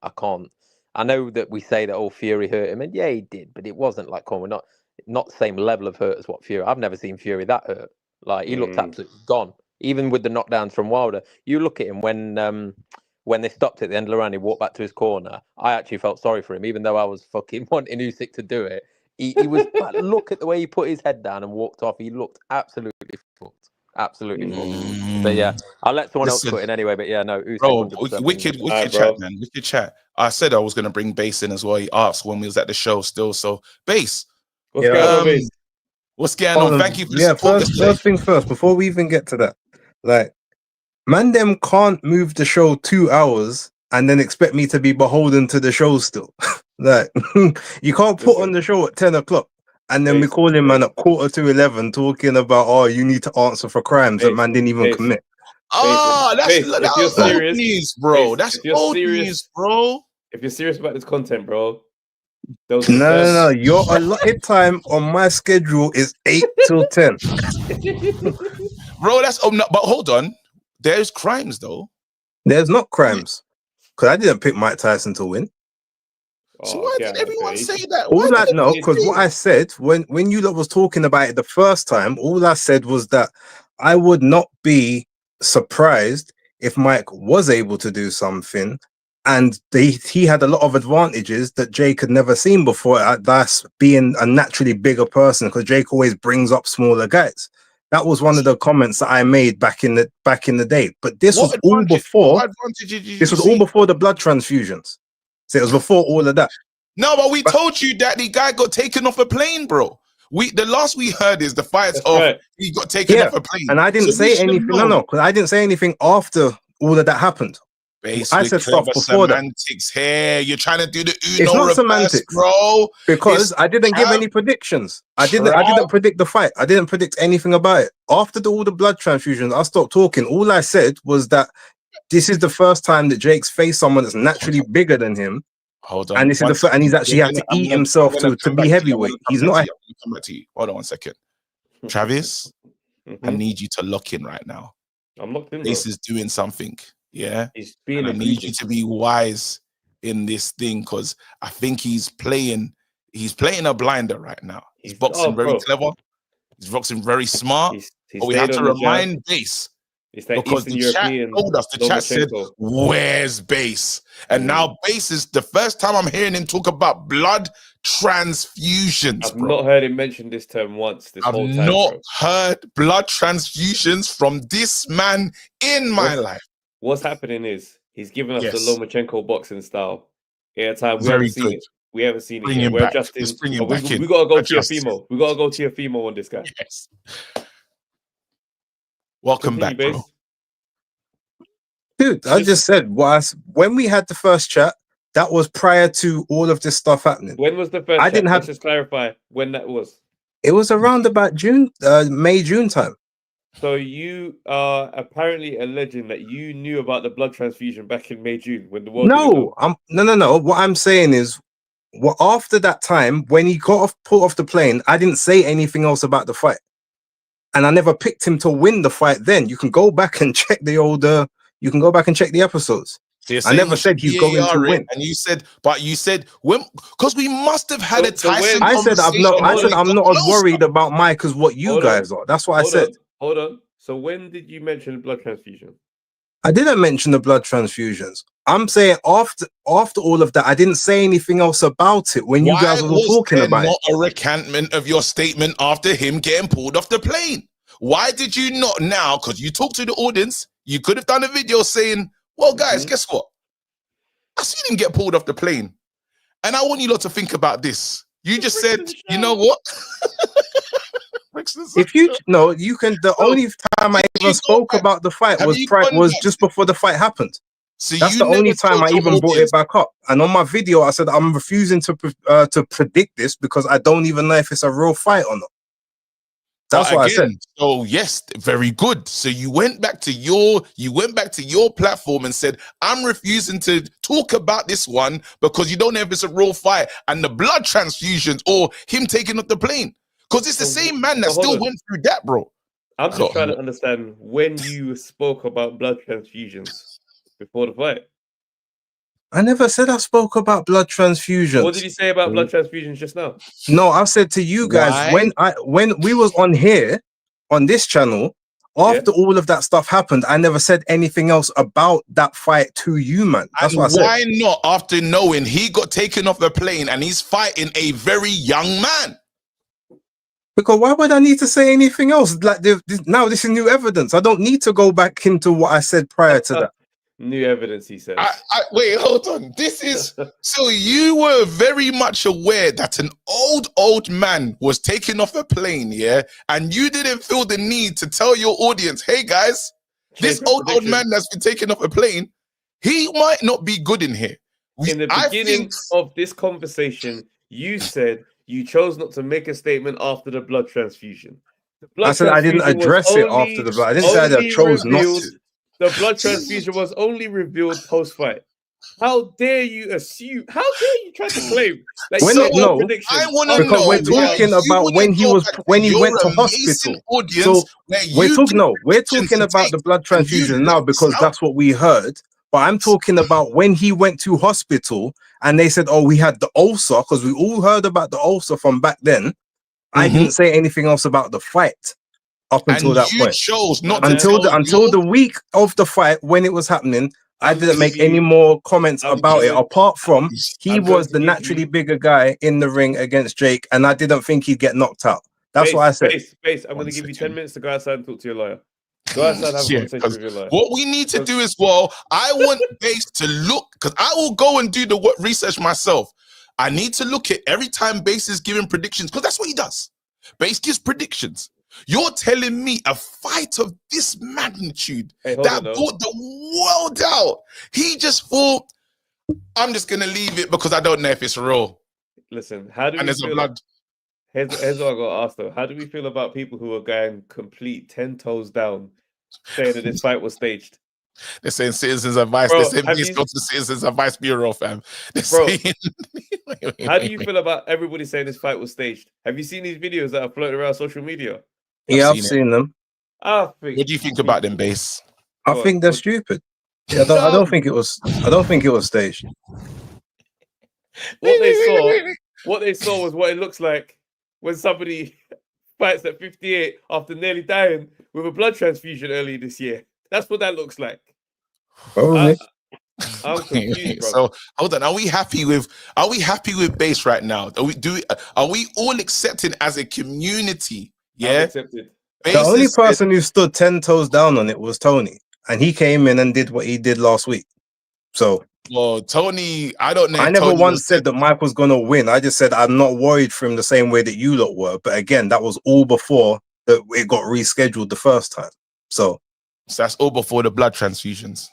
I know that we say that Fury hurt him, and yeah, he did, but it wasn't like, we're not the same level of hurt as what Fury. I've never seen Fury that hurt. Like he looked absolutely gone, even with the knockdowns from Wilder. You look at him when they stopped at the end of the round, he walked back to his corner. I actually felt sorry for him, even though I was fucking wanting Usyk to do it. He was, but look at the way he put his head down and walked off. He looked absolutely fucked. Absolutely fucked. But yeah, I'll let someone else put in anyway. But yeah, no, Usyk, bro, 100% wicked Alright, chat, bro. man. Wicked chat. I said I was gonna bring Bass in as well. He asked when we was at the show still. So Bass, What's going on, mate? what's going on? Thank you for the support. First thing first, before we even get to that, like, man, them can't move the show 2 hours and then expect me to be beholden to the show still. Like, you can't put on the show at 10 o'clock and then we call him man at 11:15 talking about, you need to answer for crimes that man didn't even commit. That's old news, bro. That's old news, bro. If you're serious about this content, bro. No. Your allotted time on my schedule is 8 till 10. Bro, that's but hold on. There's crimes though. There's not crimes. Because I didn't pick Mike Tyson to win. So why did everyone say that? All that because what I said when you lot was talking about it the first time, all I said was that I would not be surprised if Mike was able to do something, and he had a lot of advantages that Jake had never seen before. That's being a naturally bigger person, because Jake always brings up smaller guys. That was one of the comments that I made back in the day. But this was all before. This was all before the blood transfusions. So it was before all of that. No, but we told you that the guy got taken off a plane, bro. The last we heard is the fights of he got taken off a plane. And I didn't say anything. No, because I didn't say anything after all of that happened. I said stuff before semantics that. Here, you're trying to do the Uno it's not reverse, semantics, bro. Because I didn't give any predictions. I didn't predict the fight. I didn't predict anything about it. After all the blood transfusions, I stopped talking. All I said was that this is the first time that Jake's faced someone that's naturally bigger than him. Hold on. And this is and he's actually had to eat himself to be heavyweight. He's not. I'm gonna come back to you. Hold on 1 second. Travis, I need you to lock in right now. I'm locked in. This is doing something. Yeah. He's being I need you to be wise in this thing, because I think he's playing a blinder right now. He's boxing very clever. He's boxing very smart. But we have to remind Bass. Because the chat told us, the chat said, where's Bass? And now Bass is the first time I'm hearing him talk about blood transfusions. I've not heard him mention this term once. I've not heard blood transfusions from this man in my life. What's happening is he's giving us the Lomachenko boxing style. We haven't seen it. We haven't seen it yet. We're adjusting. We gotta go to Fimo. We gotta go to Fimo on this guy. Yes. Welcome back, bro. Dude, I just said when we had the first chat, that was prior to all of this stuff happening. When was the first chat? Let's just clarify when that was. It was around about May, June time. So you are apparently alleging that you knew about the blood transfusion back in May, June when the world didn't know. No. What I'm saying is, after that time when he got put off the plane, I didn't say anything else about the fight, and I never picked him to win the fight. Then you can go back and check the episodes. I never said he's going to win. And you said when, because we must have had a Tyson I said I'm not as worried about Mike as what you guys are. That's what I said. Hold on. So when did you mention blood transfusion? I didn't mention the blood transfusions. I'm saying after all of that, I didn't say anything else about it when you guys were talking about it. Not a recantment of your statement after him getting pulled off the plane? Why did you not now? Because you talked to the audience. You could have done a video saying, well, guys, guess what? I seen him get pulled off the plane. And I want you lot to think about this. You just said, you know what? If you can. The only time I even spoke about the fight was just before the fight happened. So that's the only time I even brought it back up. And on my video, I said I'm refusing to predict this because I don't even know if it's a real fight or not. That's what I said. So yes, very good. So you went back to your platform and said, I'm refusing to talk about this one because you don't know if it's a real fight and the blood transfusions or him taking up the plane. Because it's the same man that still went through that, bro. I'm just trying to understand when you spoke about blood transfusions before the fight. I never said I spoke about blood transfusions. What did you say about blood transfusions just now? No, I said to you guys when we was on here on this channel after all of that stuff happened, I never said anything else about that fight to you, man. That's what I said. Why not after knowing he got taken off a plane and he's fighting a very young man? Because why would I need to say anything else? Like now this is new evidence. I don't need to go back into what I said prior to that. New evidence, he says. Wait, hold on. This is so you were very much aware that an old man was taken off a plane, yeah, and you didn't feel the need to tell your audience, "Hey guys, this old man that's been taken off a plane, he might not be good in here." In the beginning of this conversation, you said you chose not to make a statement after the blood transfusion. I said I didn't address it after the blood. I didn't say I chose not to. The blood transfusion was only revealed post-fight. How dare you assume? How dare you try to claim that I want to know because we're talking about when he went to hospital. So we're talking about the blood transfusion now because that's what we heard. But I'm talking about when he went to hospital and they said, "Oh, we had the ulcer," because we all heard about the ulcer from back then. I didn't say anything else about the fight. Up until that point, chose not until the week of the fight when it was happening. I didn't make any more comments about it apart from he was the naturally bigger guy in the ring against Jake, and I didn't think he'd get knocked out. That's what I said. I'm going to give you 10 minutes to go outside and talk to your lawyer. Go outside and have a conversation with your lawyer. What we need to do is, I want Base to look, because I will go and do the research myself. I need to look at every time Base is giving predictions, because that's what he does. Base gives predictions. You're telling me a fight of this magnitude that brought the world out. He just thought, I'm just going to leave it because I don't know if it's real. Listen, how do we feel? Here's what I got to ask though. How do we feel about people who are going complete 10 toes down saying that this fight was staged? They're saying Citizens Advice. They're saying please go to Citizens Advice Bureau, fam. How do you feel about everybody saying this fight was staged? Have you seen these videos that are floating around social media? Yeah, I've seen them. What do you think about them, Base? I think they're stupid. Yeah, I don't think it was. I don't think it was staged. What they saw was what it looks like when somebody fights at 58 after nearly dying with a blood transfusion early this year. That's what that looks like. Probably. I'm confused, bro. So hold on. Are we happy with Base right now? Are we all accepting as a community? Yeah. Accepted. The only person who stood 10 toes down on it was Tony, and he came in and did what he did last week. So, well, Tony, I don't know. I never once said that Mike was going to win. I just said I'm not worried for him the same way that you lot were. But again, that was all before that it got rescheduled the first time. So that's all before the blood transfusions.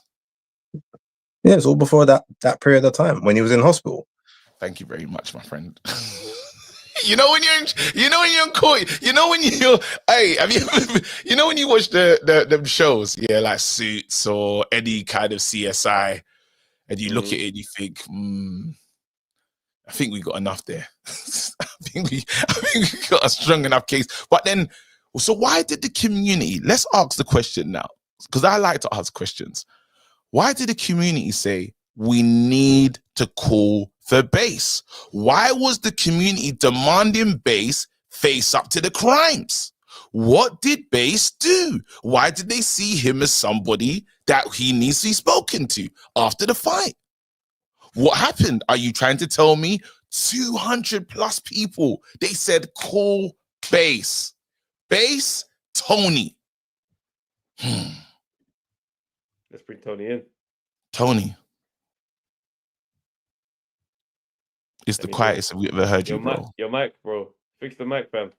Yeah, it's all before that period of time when he was in hospital. Thank you very much, my friend. You know when you're in court. You know when you're. Hey, have you? You know when you watch the shows, yeah, like Suits or any kind of CSI, and you look at it and you think, I think we got enough there. I think we got a strong enough case. But then, so why did the community? Let's ask the question now, because I like to ask questions. Why did the community say we need to call for Base? Why was the community demanding Base face up to the crimes? What did Base do? Why did they see him as somebody that he needs to be spoken to after the fight? What happened? Are you trying to tell me 200 plus people, they said call Base? Base, Tony. Let's bring Tony in. Tony. It's the quietest we've ever heard you, bro. Your mic, bro. Fix the mic, fam.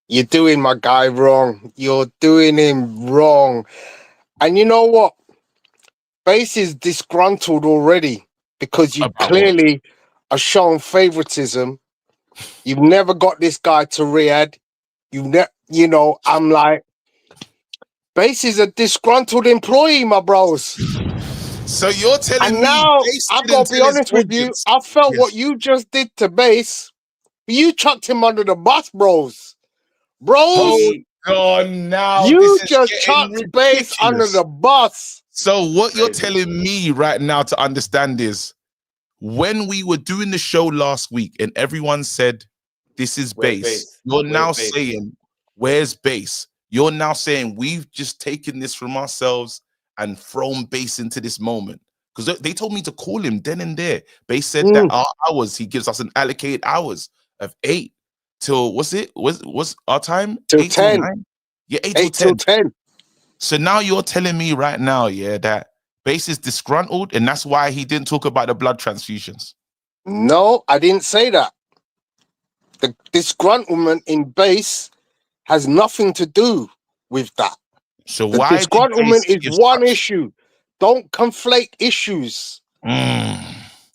You're doing my guy wrong. You're doing him wrong. And you know what? Base is disgruntled already because you clearly are showing favoritism. You've never got this guy to Riyadh. You know, I'm like, Base is a disgruntled employee, my bros. So you're telling me, and now I've got to be honest with you. I felt what you just did to Base. You chucked him under the bus, bros. Hold on now. You just chucked Base under the bus. So what you're telling me right now to understand is, when we were doing the show last week and everyone said, this is Base, you're now saying, where's Base? You're now saying we've just taken this from ourselves and thrown Base into this moment. Because they told me to call him then and there. Base said that our hours, he gives us an allocated hours of 8 till, what's our time? Till 8 10. Till 9? Yeah, 8 till 10. So now you're telling me right now, yeah, that Base is disgruntled and that's why he didn't talk about the blood transfusions. No, I didn't say that. The disgruntlement in Base has nothing to do with that. So the why disgruntlement is one issue. Don't conflate issues.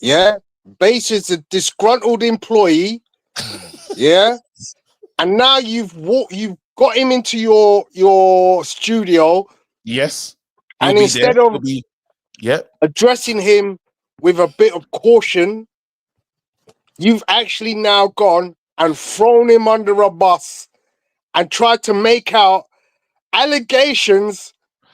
Yeah, Base is a disgruntled employee. Yeah, and now you've got him into your studio. Yes, and instead of addressing him with a bit of caution, you've actually now gone and thrown him under a bus and tried to make out allegations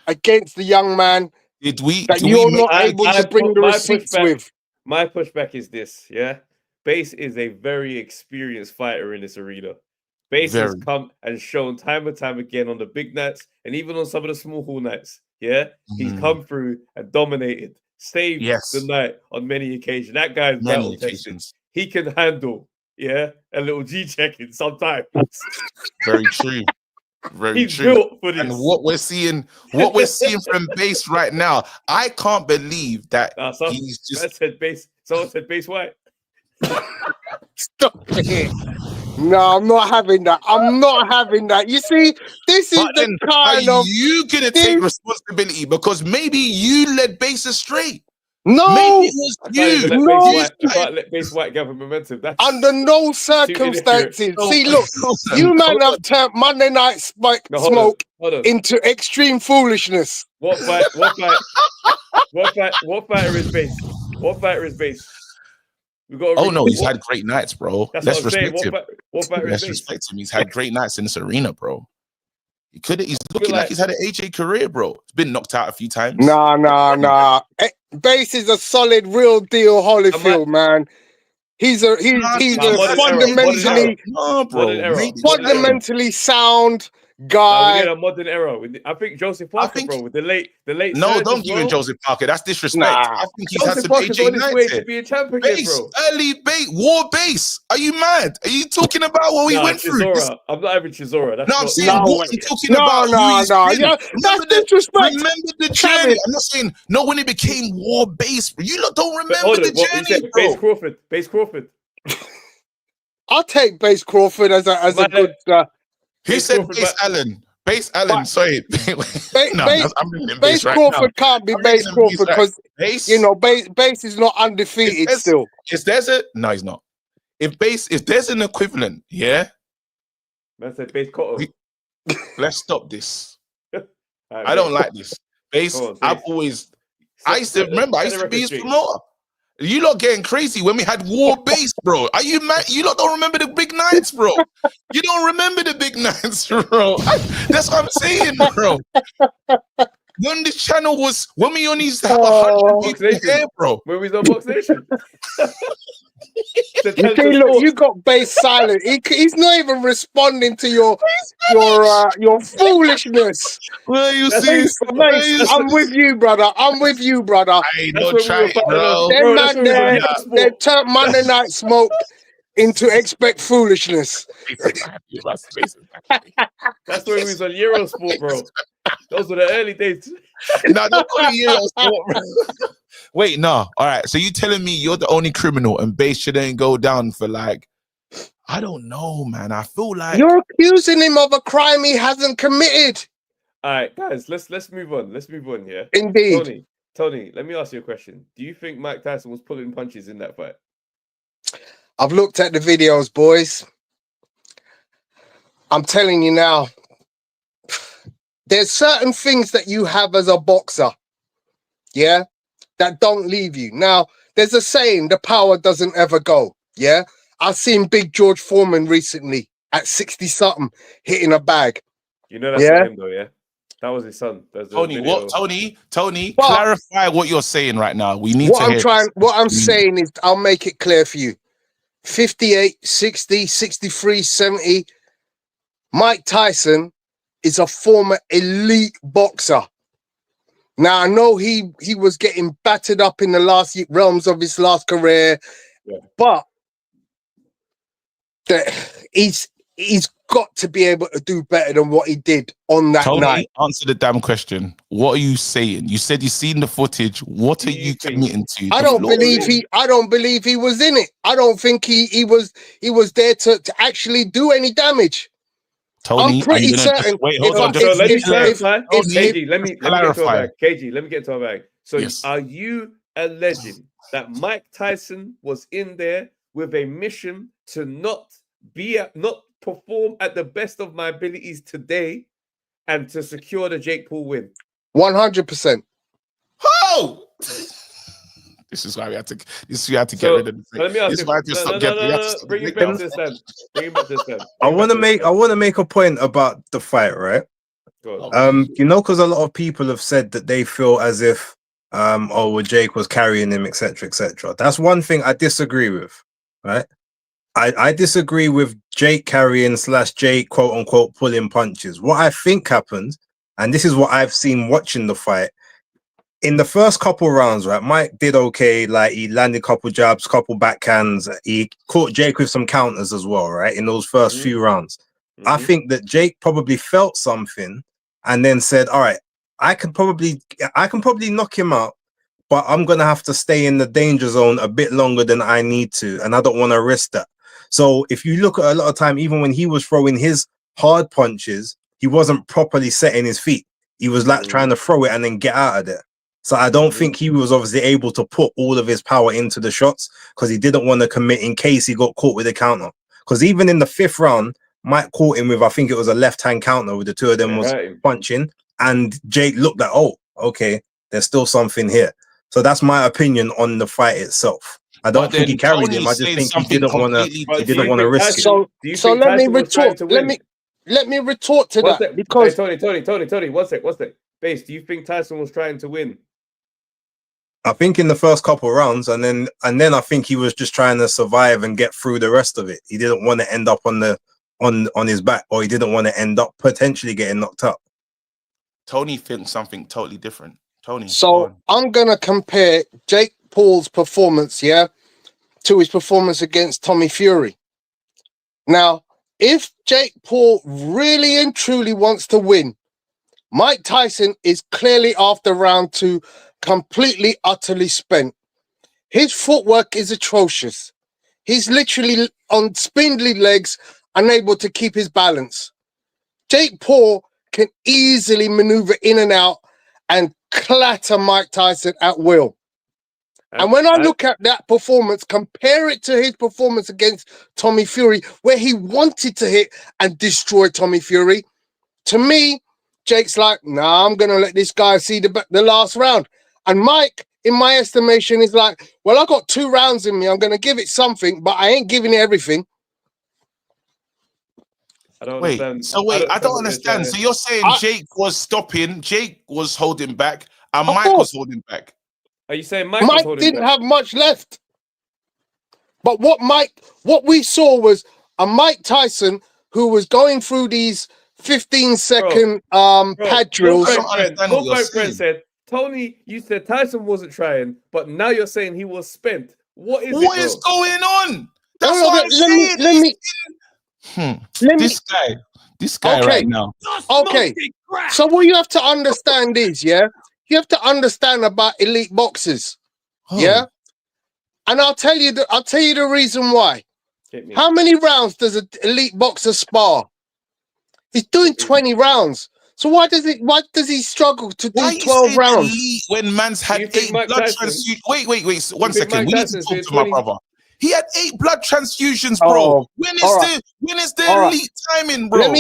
against the young man that you're not able to bring the receipts with. My pushback is this, yeah? Base is a very experienced fighter in this arena. Base has come and shown time and time again on the big nights and even on some of the small hall nights, yeah? He's come through and dominated, saved the night on many occasions. That guy's battle tested. He can handle, a little G-checking sometimes. Very true. Very true. Built for this. And what we're seeing from Base right now, I can't believe that he's just someone said Base White. Stop it. No, I'm not having that. I'm not having that. You see, this is the kind of... Are you going to take responsibility? Because maybe you led Base astray. No, maybe it was you. You can't let Base White gather momentum. That's under no circumstances. See, look, you man have turned Monday Night Smoke into extreme foolishness. What fighter is Base? What fighter is Base? He's had great nights, bro. Let's respect him. Let's respect him. He's had great nights in this arena, bro. He's looking like he's had an AJ career, bro. He's been knocked out a few times. Nah. Base is a solid, real deal Holyfield, man. He's a fundamentally sound guy. We're in a modern era. I think Joseph Parker, bro, with the late. No, don't give him Joseph Parker. That's disrespect. I think he's had some AJ nights to be a champion again, bro. Early Base, war Base. Are you mad? Are you talking about what we went through? I'm not having Chisora. I'm saying what I'm talking about. Yeah, that's disrespect. Remember the journey. I'm not saying when it became war Base. You lot don't remember the journey, bro. Base Crawford. I'll take Base Crawford as a good. Who said Base Allen? Base Allen, sorry. I'm bringing Base right Crawford now. can't be I'm Base bringing Crawford Base, because you know Base is not undefeated still. If there's a no, he's not. If there's an equivalent, yeah. Man said Base Cotto. Let's stop this. Right, I don't like this. Base, I used to remember, I used to be his promoter. You lot getting crazy when we had War Base, bro. Are you mad? You lot don't remember the big nights, bro. You don't remember the big nights, bro. That's what I'm saying, bro. When this channel was, when we only used to have 100 people here, bro. When we was on Box Nation. You see, look, you got Base silent. He's not even responding to your foolishness. Well, you see, I'm with you, brother. I'm with you, brother. Hey, don't try it, bro. Them man there, they turned Monday Night Smoke into expect foolishness. That's where we was on Eurosport, bro. Those were the early days. No, don't call it Eurosport, bro. Wait, no. All right. So you telling me you're the only criminal and Base shouldn't go down for like, I don't know, man. I feel like you're accusing him of a crime he hasn't committed. All right, guys, let's move on. Let's move on, yeah. Indeed. Tony, let me ask you a question. Do you think Mike Tyson was pulling punches in that fight? I've looked at the videos, boys. I'm telling you now, there's certain things that you have as a boxer, yeah, that don't leave you. Now, there's a saying, the power doesn't ever go, yeah? I've seen Big George Foreman recently at 60-something hitting a bag. You know that's not him, though, yeah? That was his son. Tony, what? Tony, clarify what you're saying right now. We need to hear what I'm saying is, I'll make it clear for you. 58, 60, 63, 70. Mike Tyson is a former elite boxer. Now, I know he was getting battered up in the last realms of his last career, but he's got to be able to do better than what he did on that night. Answer the damn question. What are you saying? You said you've seen the footage. What are you committing to? I don't believe he was in it. I don't think he was there to actually do any damage. Tony, I'm pretty certain. Wait, hold on. So let me clarify. KG, let me get into a bag. KG, let me get into a bag. So are you alleging that Mike Tyson was in there with a mission to not perform at the best of my abilities today and to secure the Jake Paul win? 100%. Oh! This is why we had to get rid of the thing. Let me ask you. Bring it back to the stand. I want to make a point about the fight, right? You know, because a lot of people have said that they feel as if Jake was carrying him, etc., etc. That's one thing I disagree with, right? I disagree with Jake carrying / Jake quote unquote pulling punches. What I think happened, and this is what I've seen watching the fight, in the first couple rounds, right, Mike did okay. Like, he landed a couple jabs, couple backhands. He caught Jake with some counters as well, right, in those first few rounds. I think that Jake probably felt something and then said, all right, I can probably knock him out, but I'm going to have to stay in the danger zone a bit longer than I need to, and I don't want to risk that. So if you look at a lot of time, even when he was throwing his hard punches, he wasn't properly setting his feet. He was like trying to throw it and then get out of there. So I don't think he was obviously able to put all of his power into the shots because he didn't want to commit in case he got caught with a counter. Because even in the 5th round, Mike caught him with, I think it was a left-hand counter with the two of them was punching. And Jake looked like, oh, okay, there's still something here. So that's my opinion on the fight itself. I don't think he carried him. I just think he didn't want to risk it. So let me retort. Let me retort to that. Because Tony, one sec. Base, do you think Tyson was trying to win? I think in the first couple of rounds, and then I think he was just trying to survive and get through the rest of it. He didn't want to end up on his back, or he didn't want to end up potentially getting knocked up. Tony thinks something totally different. Tony. So I'm gonna compare Jake Paul's performance, to his performance against Tommy Fury. Now, if Jake Paul really and truly wants to win, Mike Tyson is clearly after round 2 completely, utterly spent. His footwork is atrocious. He's literally on spindly legs, unable to keep his balance. Jake Paul can easily maneuver in and out and clatter Mike Tyson at will. And when I look at that performance, compare it to his performance against Tommy Fury, where he wanted to hit and destroy Tommy Fury, to me, Jake's like, nah, I'm going to let this guy see the last round. And Mike, in my estimation, is like, well, I got 2 rounds in me. I'm going to give it something, but I ain't giving it everything. I don't Wait, understand. so wait, I don't understand. So you're saying Jake was stopping, Jake was holding back, and Mike was holding back. Are you saying Mike didn't have much left? But what we saw was a Mike Tyson who was going through these 15-second pad drills. My friend said, Tony, you said Tyson wasn't trying, but now you're saying he was spent. What is going on? That's what I'm saying. This guy right now. Okay. So what you have to understand is, you have to understand about elite boxers. Yeah. And I'll tell you the reason why. How many rounds does an elite boxer spar? He's doing 20 rounds. So why does he struggle to do 12 rounds? When man's had 8 blood transfusions. Wait, 1 second. We need to talk to my brother. He had 8 blood transfusions, bro. When is the elite timing, bro?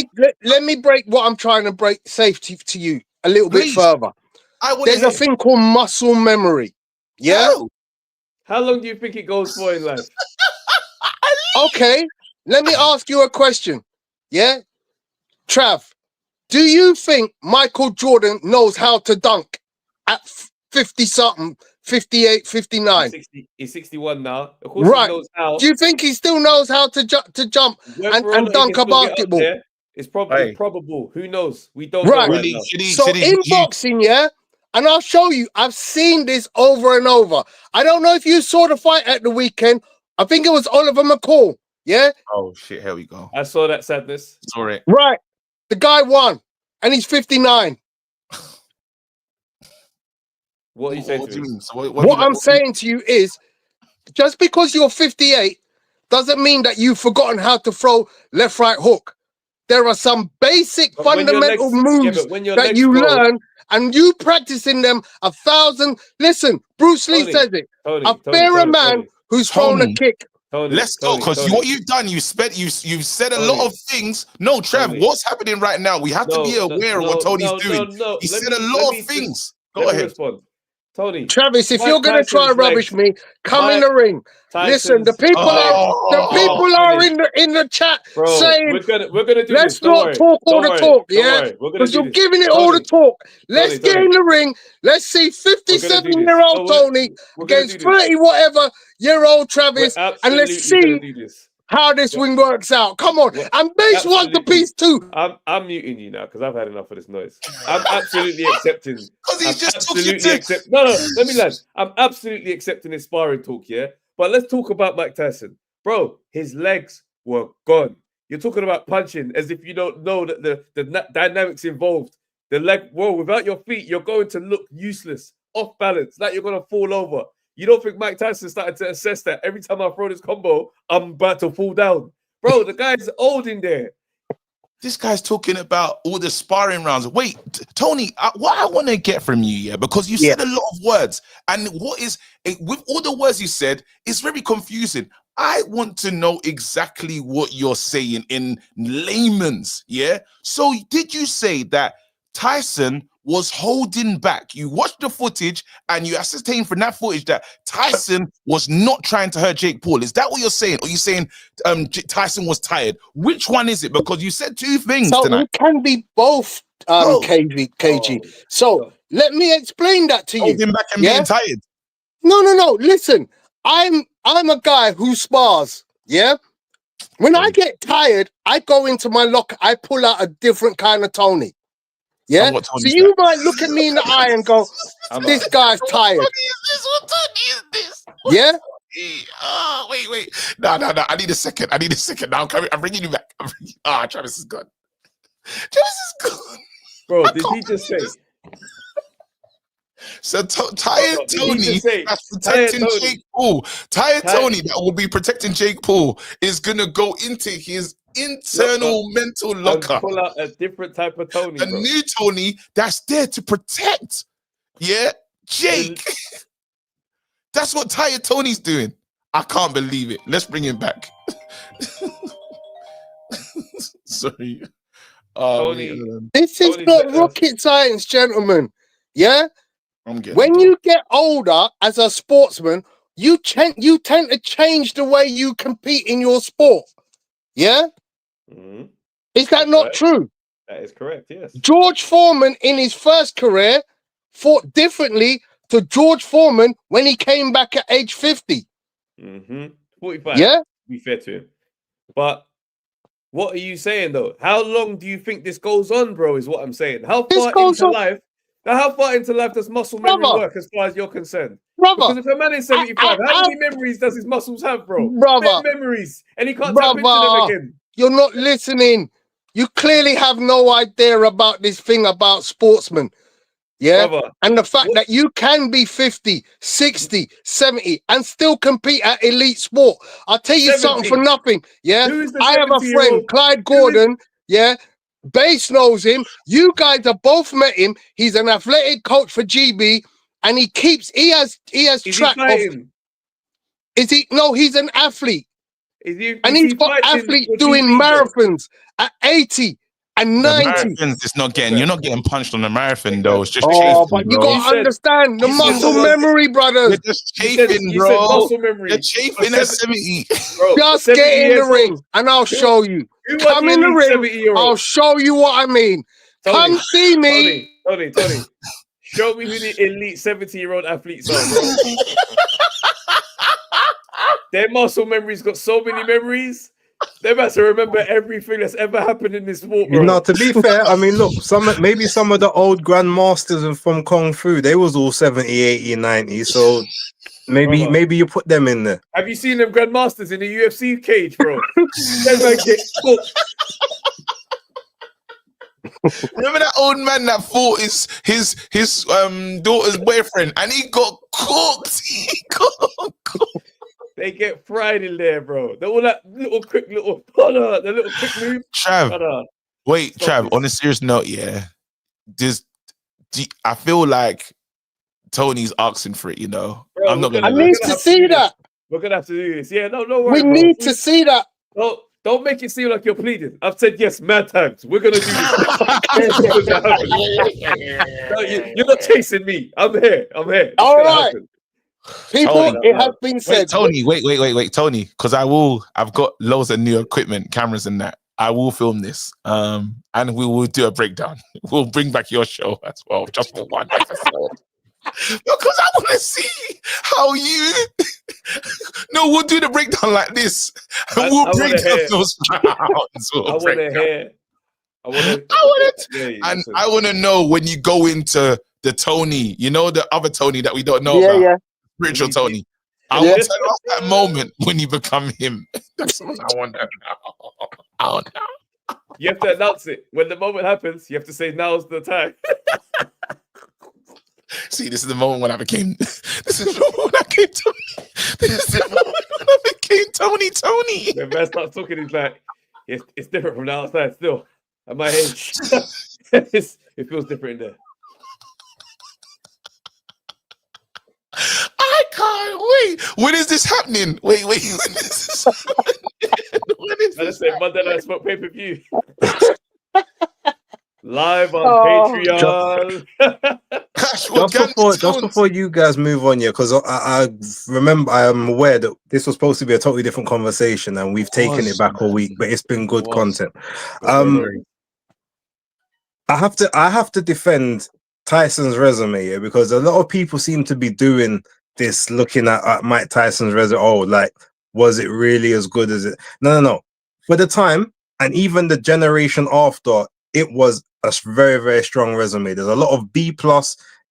Let me break what I'm trying to break safety to you a little bit further. There's a thing called muscle memory. Yeah? How long do you think it goes for in life? Okay, let me ask you a question. Yeah? Trav, do you think Michael Jordan knows how to dunk at 50-something, 58, 59? He's 61 now. Of course right. He knows how. Do you think he still knows how to jump and dunk a basketball? It's probable. Who knows? We don't know right now. So in boxing, and I'll show you, I've seen this over and over. I don't know if you saw the fight at the weekend. I think it was Oliver McCall. Yeah? Oh, shit. Here we go. I saw that sadness. Sorry. Right. The guy won, and he's 59. What are you saying to me? What I'm saying to you is, just because you're 58 doesn't mean that you've forgotten how to throw left, right hook. There are some basic fundamental moves that you learn, and you practicing them 1,000. Listen, Bruce Lee says it. A man who's thrown a kick. Let's go, because what you've done, you've said a lot of things. No, Trav, what's happening right now? We have to be aware of what Tony's doing. He said a lot of things. Go ahead. Tony. Travis, if you're going to try and rubbish me, come in the ring. Listen, the people are in the chat saying, we're gonna do let's this. not talk all the talk, because you're giving it all the talk. Let's get in the ring. Let's see 57-year-old Tony against 30-whatever-year-old Travis, and let's see how this wing works out. Come on. And Base wants the piece too. I'm muting you now because I've had enough of this noise. I'm absolutely accepting. Because he just took you to... No, let me land. I'm absolutely accepting his sparring talk, But let's talk about Mike Tyson. Bro, his legs were gone. You're talking about punching as if you don't know that the dynamics involved. The leg, without your feet, you're going to look useless, off balance, like you're going to fall over. You don't think Mike Tyson started to assess that every time I throw this combo, I'm about to fall down? Bro, the guy's old in there. This guy's talking about all the sparring rounds. Wait, Tony, what I want to get from you, because you said a lot of words. And with all the words you said, it's very confusing. I want to know exactly what you're saying in layman's, So did you say that Tyson was holding back? You watched the footage and you ascertained from that footage that Tyson was not trying to hurt Jake Paul. Is that what you're saying? Or are you saying Tyson was tired? Which one is it? Because you said 2 things tonight. It can be both, KG. So let me explain that to you. Holding back and being tired. No. Listen, I'm a guy who spars. When I get tired, I go into my locker. I pull out a different kind of Tony. So you might look at me in the eye and go, this guy's tired. What is this? Oh, wait. No. I need a second. Now I'm bringing you back. Travis is gone. Bro, did he just say? So tired Tony that's protecting Jake Paul. Tired Tony that will be protecting Jake Paul is gonna go into his internal mental locker. And pull out a different type of Tony, A bro. new Tony that's there to protect. Yeah, Jake. That's what tired Tony's doing. I can't believe it. Let's bring him back. Sorry. Tony, this is Tony's not better. rocket science, gentlemen. Yeah. I'm getting When you get older as a sportsman, you tend to change the way you compete in your sport. Yeah. Mhm. Is that That's not right. true? That is correct, yes. George Foreman in his first career fought differently to George Foreman when he came back at age 50. 45. Yeah. To be fair to him. But what are you saying though? How long do you think this goes on, bro? Is what I'm saying. How This far goes into on- life? Now, how far into life does muscle memory Brother. work as far as you're concerned? Brother, Because if a man is 75, how many memories does his muscles have, bro? Brother. Bare memories, and he can't tap into them brother, again. you're not listening. You clearly have no idea about this thing about sportsmen. Yeah. Brother, And the fact what- that you can be 50, 60, 70 and still compete at elite sport. I'll tell you 70. something for nothing. Yeah. Who is the I have a 70-year-old? friend, Clyde Gordon. Yeah. Base knows him. You guys have both met him. He's an athletic coach for GB, and he has Is he track of. fighting? Is he? No, he's an athlete. Is he, And is he's he got fighting athletes for doing TV, bro? marathons at 80 and The 90. marathons, it's not getting. You're not getting punched on the marathon though. It's just Oh, chafing, but you bro. got to understand the you said muscle someone- memory, You're brothers. just You said, chafing, you said bro. muscle memory. You're chafing at 70. Bro, Just 70 get in the years ring old. and I'll show you. Who are Come the in the elite ring. 70-year-olds? I'll show you what I mean. Come see me. Tony. Show me who the elite 70-year-old athletes are, bro. Their muscle memory's got so many memories. They must remember everything that's ever happened in this sport, bro. You know, to be fair, I mean, look, maybe some of the old grandmasters from Kung Fu, they was all 70, 80, 90. So maybe you put them in there. Have you seen them grandmasters in the UFC cage, bro? They might get cooked. Remember that old man that fought his daughter's boyfriend and he got cooked. He got cooked. They get fried in there, bro. They're all that little quick little move. Trav, wait, Stop Trav. this. On a serious note, yeah, I feel like Tony's asking for it. You know, Bro, I'm not we're gonna. I gonna- need we're gonna to have see do this. that. We're gonna have to do this. Yeah, no worry, We bro. need to see that. Don't make it seem like you're pleading. I've said yes mad times. We're gonna do this. No, you're not chasing me. I'm here. It's All gonna right. happen. People, Tony. it has been said. Wait, Tony. Wait, Tony. Because I've got loads of new equipment, cameras, and that. I will film this. And we will do a breakdown. We'll bring back your show as well, just for one episode. Because I want to see how you. No, we'll do the breakdown like this. And we'll break down those rounds. I want to know when you go into the Tony, you know, the other Tony that we don't know about. Yeah. Spiritual Tony. I want to know that moment when you become him. That's what I want to know. Oh no. You have to announce it. When the moment happens, you have to say now's the time. See, this is the moment when I became. This is the moment when I came Tony. This is the moment when I became Tony. When man starts talking, he's like, it's different from the outside still. At my age, it feels different in there. I can't wait. When is this happening? Wait. When is this happening? When is I this just said Monday Night Smoke pay-per-view. Live on Patreon. Just before you guys move on, yeah, because I remember, I am aware that this was supposed to be a totally different conversation, and we've taken it back a week, but it's been good content. I have to defend Tyson's resume, yeah, because a lot of people seem to be doing this, looking at Mike Tyson's resume. Oh, like, was it really as good as it? No. For the time, and even the generation after, it was a very, very strong resume. There's a lot of B+,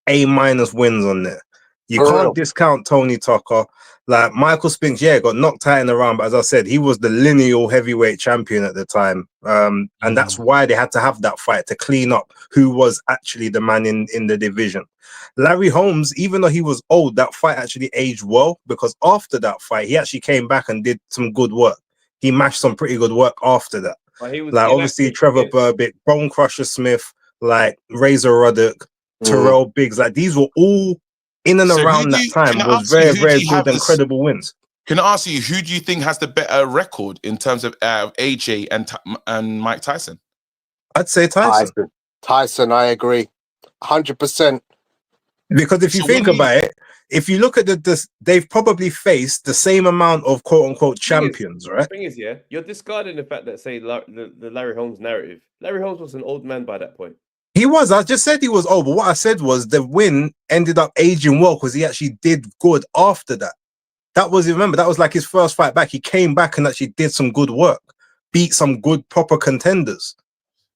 A- wins on there. You can't discount Tony Tucker. Like Michael Spinks, yeah, got knocked out in the round, but as I said, he was the lineal heavyweight champion at the time. And that's why they had to have that fight to clean up who was actually the man in the division. Larry Holmes, even though he was old, that fight actually aged well, because after that fight, he actually came back and did some good work. he mashed some pretty good work after that. But he was Like obviously Trevor Burbick, Bone Crusher Smith, like Razor Ruddock, Terrell Biggs, like these were all in and around that time was very, very good and credible wins. Can I ask you, who do you think has the better record in terms of AJ and Mike Tyson? I'd say Tyson. Tyson, I agree, 100%. Because if you think about it, if you look at they've probably faced the same amount of quote unquote champions, right? The thing is, yeah, you're discarding the fact that say the Larry Holmes narrative. Larry Holmes was an old man by that point. He was. I just said he was old, but what I said was the win ended up aging well because he actually did good after that. That was, remember, that was like his first fight back. He came back and actually did some good work, beat some good proper contenders.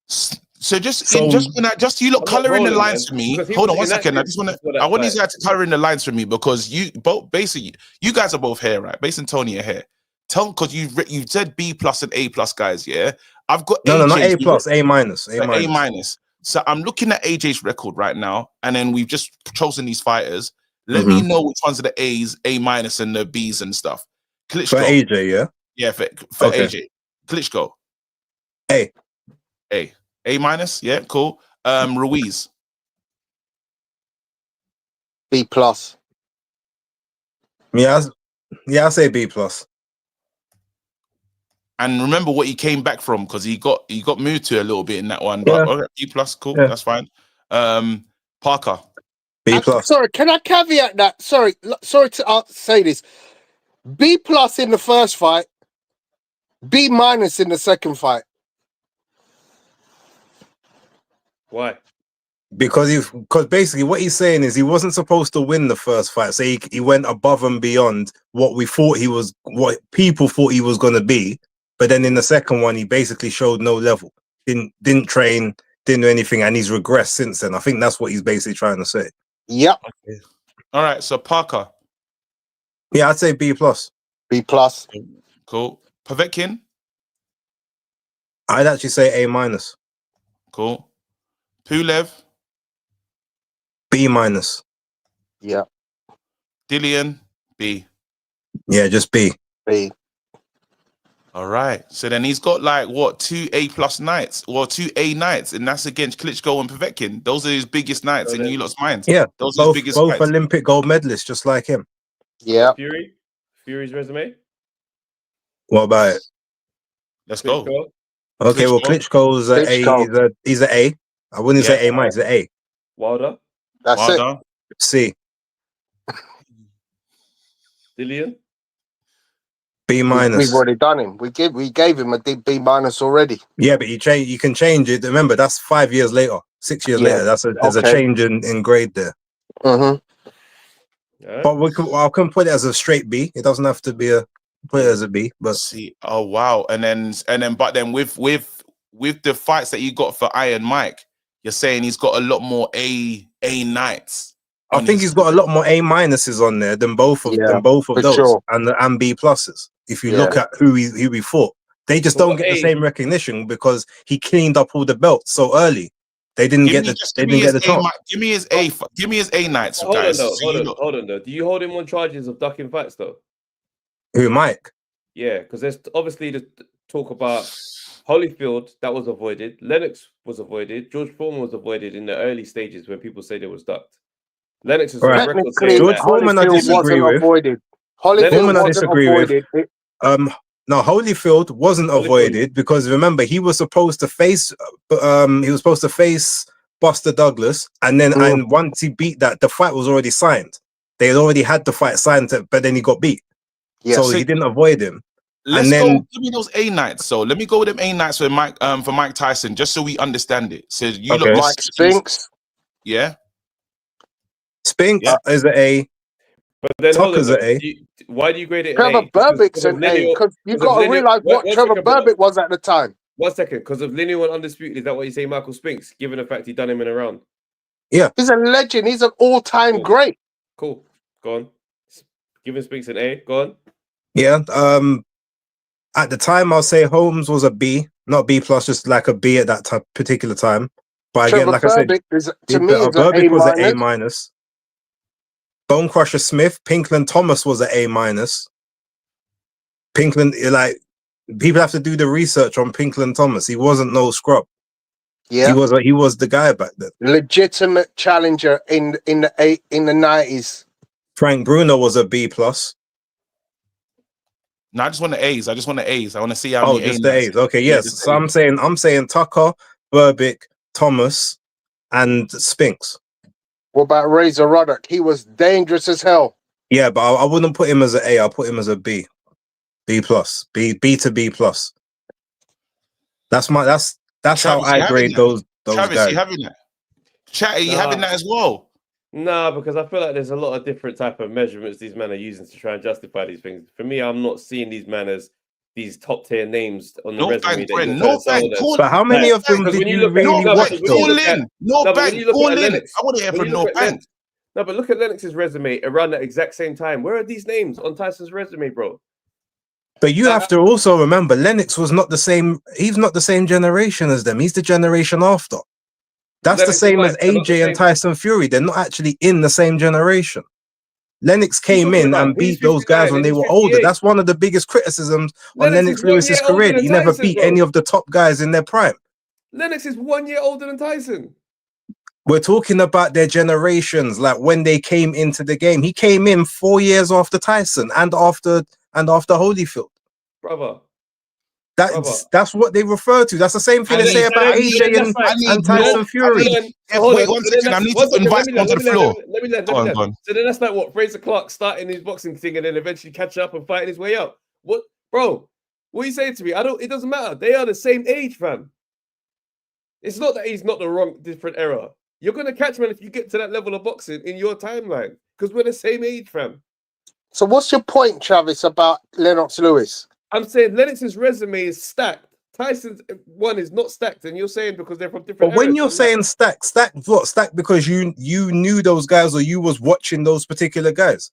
So you look color in the lines for me. Hold on 1 second. I want these guys to color in the lines for me because you both basically you guys are both here, right? Base and Tony are here. Because you said B+ and A+ guys, yeah. I've got no, not A+, A-. A-. So I'm looking at AJ's record right now, and then we've just chosen these fighters. Let me know which ones are the A's, A-, and the B's and stuff. Klitschko. For AJ, yeah? Yeah, for AJ. Klitschko. A. A-, yeah, cool. Ruiz. B+. Yeah, I'll say B+. And remember what he came back from because he got moved to a little bit in that one. But okay, B+, cool, that's fine. Parker. B+. Sorry, can I caveat that? Sorry to say this. B+ in the first fight, B- in the second fight. Why? Because basically what he's saying is he wasn't supposed to win the first fight, so he went above and beyond what people thought he was going to be. But then in the second one, he basically showed no level, didn't train, didn't do anything, and he's regressed since then. I think that's what he's basically trying to say. Yep. Okay. All right. So Parker. Yeah, I'd say B+. B+. Cool. Povetkin. I'd actually say A-. Cool. Pulev. B-. Yeah. Dillian. B. Yeah, just B. B. All right. So then he's got like what 2 A+ nights or 2 A nights, and that's against Klitschko and Povetkin. Those are his biggest nights in you lot's minds. Yeah, those are his biggest both fights. Olympic gold medalists, just like him. Yeah. Fury's resume. What about it? Let's go. Okay, well, Klitschko's A. He's an A. I wouldn't say A-. He's an A. Wilder. That's Wilder. it. C. Dillian. B-. We've already done him. We gave him a B- already. Yeah, but you can change it. Remember, that's 5 years later, 6 years later. There's a change in grade there. Mm-hmm. Yeah. But I can put it as a straight B. It doesn't have to be put it as a B. But see, oh wow, but then with the fights that you got for Iron Mike, you're saying he's got a lot more A nights. I think he's got a lot more A- on there than both of those, sure. and B+. If you look at who he fought, they just don't get the same recognition because he cleaned up all the belts so early. They didn't get the chance. Give me his A nights, guys. Hold on though. Do you hold him on charges of ducking fights though? Who, Mike? Yeah, because there's obviously the talk about Holyfield that was avoided, Lennox was avoided, George Foreman was avoided in the early stages when people say they was ducked. Lennox is right. George Foreman I disagree with. Foreman I disagree with. No, Holyfield wasn't avoided because remember he was supposed to face Buster Douglas, and then and once he beat that, the fight was already signed. They had already had the fight signed, but then he got beat. Yeah, so he didn't avoid him. Let's go. Give me those A nights. So let me go with them A nights for Mike Tyson, just so we understand it. So you look Mike Spinks. Yeah. Spinks is an A. But then Tucker's an A. Why do you grade it? Trevor Burbick's an A because you've got to realize what Trevor Burbick was at the time. 1 second, because of lineal and undisputed. Is that what you say, Michael Spinks? Given the fact he done him in a round. Yeah, he's a legend. He's an all-time great. Cool. Go on. Giving Spinks an A. Go on. Yeah. At the time, I'll say Holmes was a B, not B+, just like a B at that particular time. But again, like Burbick I said, Burbick was an A-. Bone Crusher Smith, Pinkland Thomas was an A-. Pinkland, like people have to do the research on Pinkland Thomas. He wasn't no scrub. Yeah, he was the guy back then. legitimate challenger in the 90s. Frank Bruno was a B plus. No, I just want the A's. I just want the A's. I want to see how Oh, many just the A's. Okay, Yeah, yes. just So I'm saying Tucker, Burbick, Thomas, and Spinks. What about Razor Ruddock? He was dangerous as hell. Yeah, but I wouldn't put him as an A. I'll put him as a B. B plus. B to B plus. That's Travis, how I grade those Travis, guys. you having that? Chat, are you having that as well? No, because I feel like there's a lot of different type of measurements these men are using to try and justify these things. For me, I'm not seeing these men as these top tier names on the resume. But how many of them did you really watch? No Bank, call in. I want to hear from No Bank. No, but look at Lennox's resume around that exact same time. Where are these names on Tyson's resume, bro? But you have to also remember, Lennox was not the same. He's not the same generation as them. He's the generation after. That's the same as AJ and Tyson Fury. They're not actually in the same generation. Lennox came in and beat those guys when they were older. That's one of the biggest criticisms on Lennox Lewis's career. He never beat any of the top guys in their prime. Lennox is 1 year older than Tyson. We're talking about their generations, like when they came into the game. He came in 4 years after Tyson and after Holyfield. Brother. That's what they refer to. That's the same thing they say about AJ and Tyson Fury. Wait 1 second. I need to invite someone to the floor. Let me land. So then that's like what Fraser Clark starting his boxing thing and then eventually catch up and fighting his way up. What, bro? What are you saying to me? It doesn't matter. They are the same age, fam. It's not that he's not the wrong different era. You're gonna catch man if you get to that level of boxing in your timeline because we're the same age, fam. So what's your point, Travis, about Lennox Lewis? I'm saying Lennox's resume is stacked. Tyson's one is not stacked, and you're saying because they're from different. But when you're saying stacked what? Stacked because you knew those guys or you was watching those particular guys.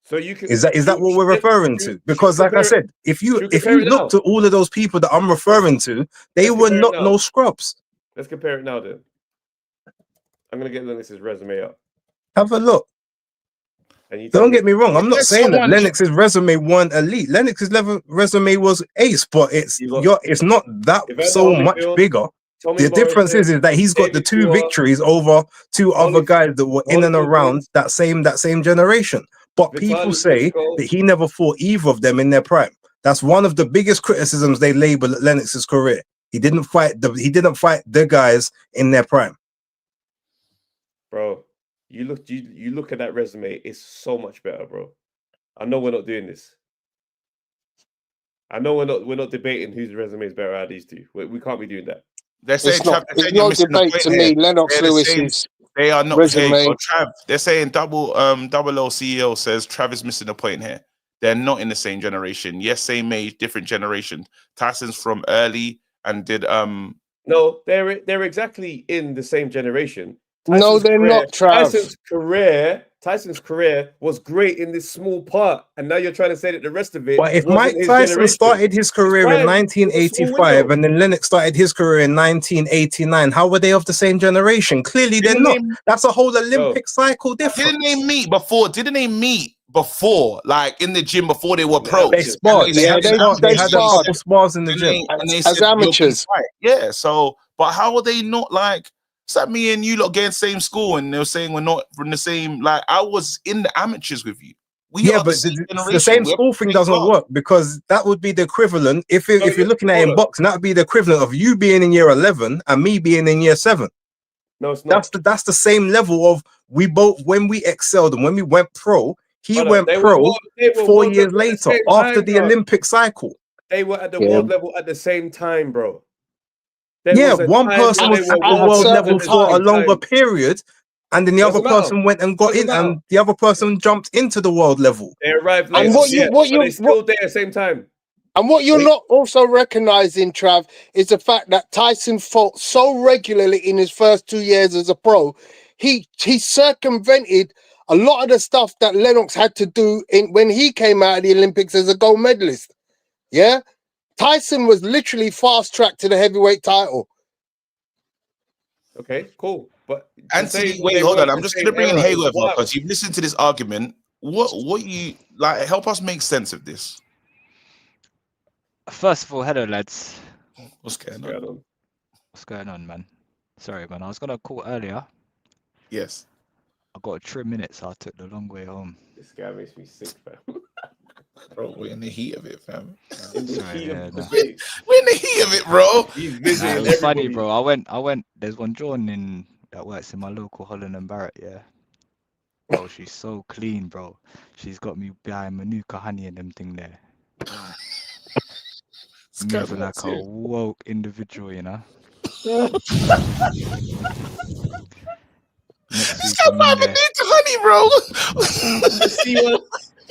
So you can is that what we're referring to? Because like I said, if you look at all of those people that I'm referring to, they were not no scrubs. Let's compare it now then. I'm gonna get Lennox's resume up. Have a look. Don't get me wrong. I'm not saying that Lennox's resume weren't elite. Lennox's resume was ace, but it's not that so much bigger. The difference is that he's got the 2 victories over 2 other guys that were in and around that same generation. But people say that he never fought either of them in their prime. That's one of the biggest criticisms they label at Lennox's career. He didn't fight the guys in their prime. Bro, you look at that resume, it's so much better, bro. I know we're not doing this. I know we're not debating whose resume is better out of these two. We can't be doing that. They're saying it's not debate to me. Lennox Lewis they are not resume. Trav, they're saying double O CEO says Travis missing a point here. They're not in the same generation. Yes, same age, different generation. Tyson's from early and did No, they're exactly in the same generation. No, they're not, Trav. Tyson's career was great in this small part, and now you're trying to say that the rest of it. But if Mike Tyson started his career in 1985 and then Lennox started his career in 1989, how were they of the same generation? Clearly, they're not. That's a whole Olympic cycle difference. Didn't they meet before, like in the gym before they were pros? They sparred. They had a couple spars in the gym as amateurs. Yeah. So, but how are they not like? It's like me and you lot going same school, and they were saying we're not from the same. Like I was in the amateurs with you. But the same school thing doesn't work because that would be the equivalent. If you're looking at it in boxing, that would be the equivalent of you being in year 11 and me being in year 7. No, it's not. That's the same level of we both when we excelled and when we went pro. He went pro 4 years later after the Olympic cycle. They were at the world level at the same time, bro. One person was at the world level for a longer period, and then the other person went and got in, and the other person jumped into the world level. They arrived later. And they still there at the same time. And what you're not also recognizing, Trav, is the fact that Tyson fought so regularly in his first 2 years as a pro. He circumvented a lot of the stuff that Lennox had to do when he came out of the Olympics as a gold medalist. Yeah. Tyson was literally fast-tracked to the heavyweight title. Okay, cool. But Anthony, wait, hold on. I'm just going to bring in Hayworth because you've listened to this argument. What you like? Help us make sense of this. First of all, hello lads. What's going What's on? going on? What's going on, man? Sorry, man. I was gonna call earlier. Yes. I got a trim minutes, so I took the long way home. This guy makes me sick, fam. Bro, we're in the heat of it, fam. In the Sorry, heat yeah, of the no. debate. We're in the heat of it, bro. He's Nah, visiting it was funny, everybody. bro. I went. There's one John in that works in my local Holland and Barrett, yeah. Bro, she's so clean, bro. She's got me buying Manuka honey and them thing there. This guy's Moving not like a serious. woke individual, you know. Next This week guy's I'm in not there. even honey, bro.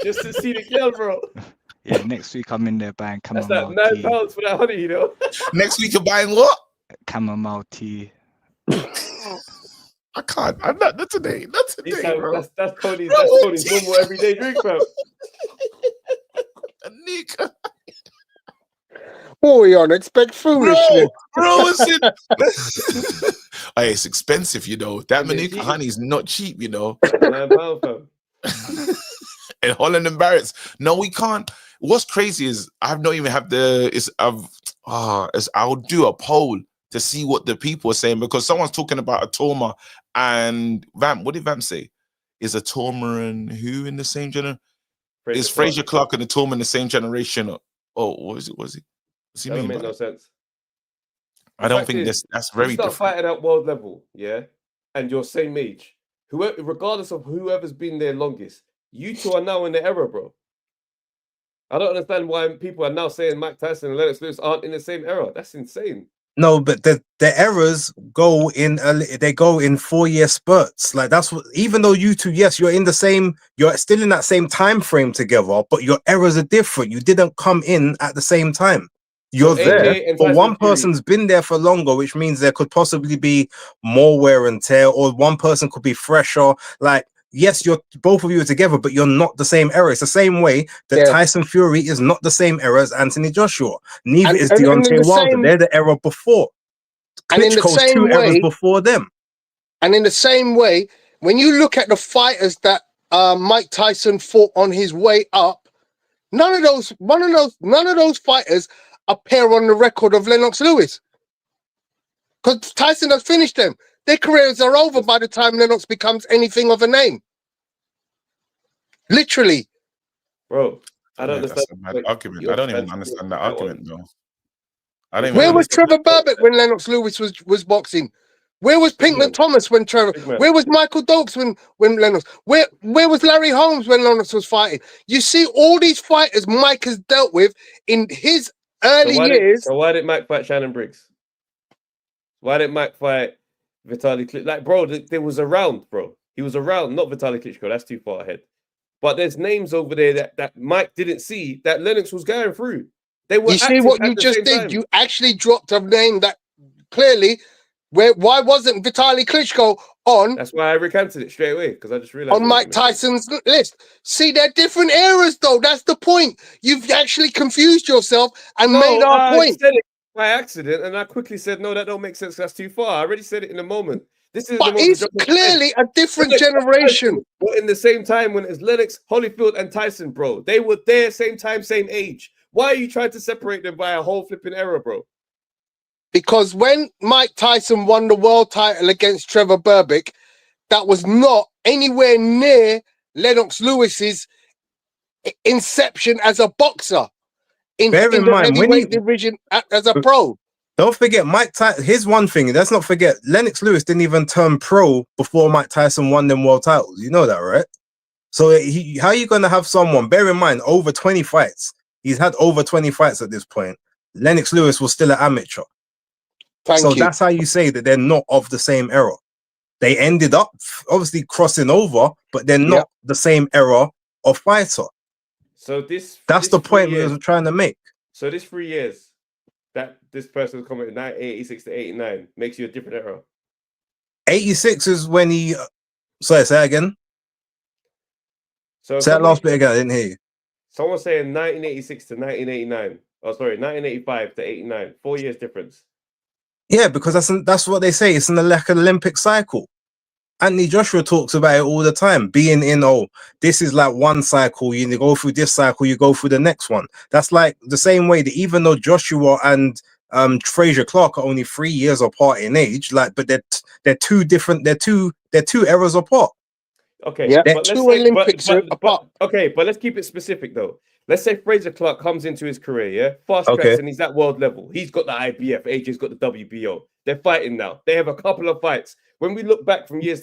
Just to see the girl, bro. Yeah, next week I'm in there buying That's that chamomile tea. £9 for that honey, you know. Next week you're buying what? Chamomile tea. I can't. I'm not today. Not today, bro. That's Tony's. Bro, That's what? Tony's normal everyday drink, fam. Nika. What we on? Expect foolishness. Bro, listen. Hey, it's expensive, you know. That And it's Manuka cheap. honey is not cheap, you know. £9, fam. In Holland and Barrett's. No, we can't. What's crazy is I've not even have the I'll do a poll to see what the people are saying because someone's talking about a Torma and Vamp. What did Vamp say? Is a Torma and who in the same generation? Is Fraser Clark and the Torma in the same generation? Oh, what was it? What's he That don't mean? make By no that? sense. I don't think Fact is, that's you very start different. fighting at world level, yeah, and you're same age. Whoever, regardless of whoever's been there longest, you two are now in the era, bro. I don't understand why people are now saying Mike Tyson and Lennox Lewis aren't in the same era. That's insane. No, but the errors go in they go in 4-year spurts. Like that's what, even though you two, yes, you're still in that same time frame together, but your errors are different. You didn't come in at the same time. You're So there, AK and but Tyson one Fury. person's been there for longer, which means there could possibly be more wear and tear, or one person could be fresher. Like, yes, you're both of you are together, but you're not the same era. It's the same way that Yeah. Tyson Fury is not the same era as Anthony Joshua. Neither is and in Deontay the Wilder. same- They're the era before. And in the Klitschko's same 2 eras way- before them. And in the same way, when you look at the fighters that Mike Tyson fought on his way up, none of those fighters appear on the record of Lennox Lewis. Because Tyson has finished them. Their careers are over by the time Lennox becomes anything of a name. Literally. Bro, I don't That's understand. a bad argument. I don't even understand that argument, though. I don't even Where was understand. Trevor Burbick when Lennox Lewis was boxing? Where was Pinkman Thomas when Trevor? Where was Michael Dokes when Lennox? Where was Larry Holmes when Lennox was fighting? You see, all these fighters Mike has dealt with in his early years. So why did Mike fight Shannon Briggs? Why didn't Mike fight Vitaly Klitschko? Like, bro, there was around, bro. He was around, not Vitaly Klitschko. That's too far ahead. But there's names over there that Mike didn't see that Lennox was going through. They were. You see what you just did? Time. You actually dropped a name that clearly. Why wasn't Vitaly Klitschko on? That's why I recanted it straight away because I just realized on Mike Tyson's list. See, they're different eras, though. That's the point. You've actually confused yourself and made our point. I said it by accident, and I quickly said, "No, that don't make sense. That's too far." I already said it in a moment. This is. But it's clearly a different generation. But in the same time, when it's Lennox, Holyfield, and Tyson, bro, they were there same time, same age. Why are you trying to separate them by a whole flipping era, bro? Because when Mike Tyson won the world title against Trevor Burbick, that was not anywhere near Lennox Lewis's inception as a boxer in the heavyweight division as a pro. Don't forget Mike Tyson. Here's one thing. Let's not forget Lennox Lewis didn't even turn pro before Mike Tyson won them world titles. You know that, right? So how are you going to have someone, bear in mind, over 20 fights? He's had over 20 fights at this point. Lennox Lewis was still an amateur. So that's how you say that they're not of the same era. They ended up obviously crossing over, but they're not the same era of fighter. So that's the point we were trying to make. So this 3 years that this person was coming 86 to 89 makes you a different era. 86 is when he sorry, say that again. So say that last bit again, I didn't hear you. Someone's saying 1986 to 1989. Oh, sorry, 1985 to 89. 4 years difference. Yeah, because that's what they say. It's an Olympic cycle. Anthony Joshua talks about it all the time, being in, this is like one cycle, you go through this cycle, you go through the next one. That's like the same way that even though Joshua and Fraser Clark are only 3 years apart in age, like, but they're two different, they're two eras apart. Okay, Yeah, but let's two say, Olympics apart. okay, but let's keep it specific though. Let's say Fraser Clark comes into his career, yeah, fast Okay. tracks, and he's at world level. He's got the IBF, AJ's got the WBO. They're fighting now. They have a couple of fights. When we look back from years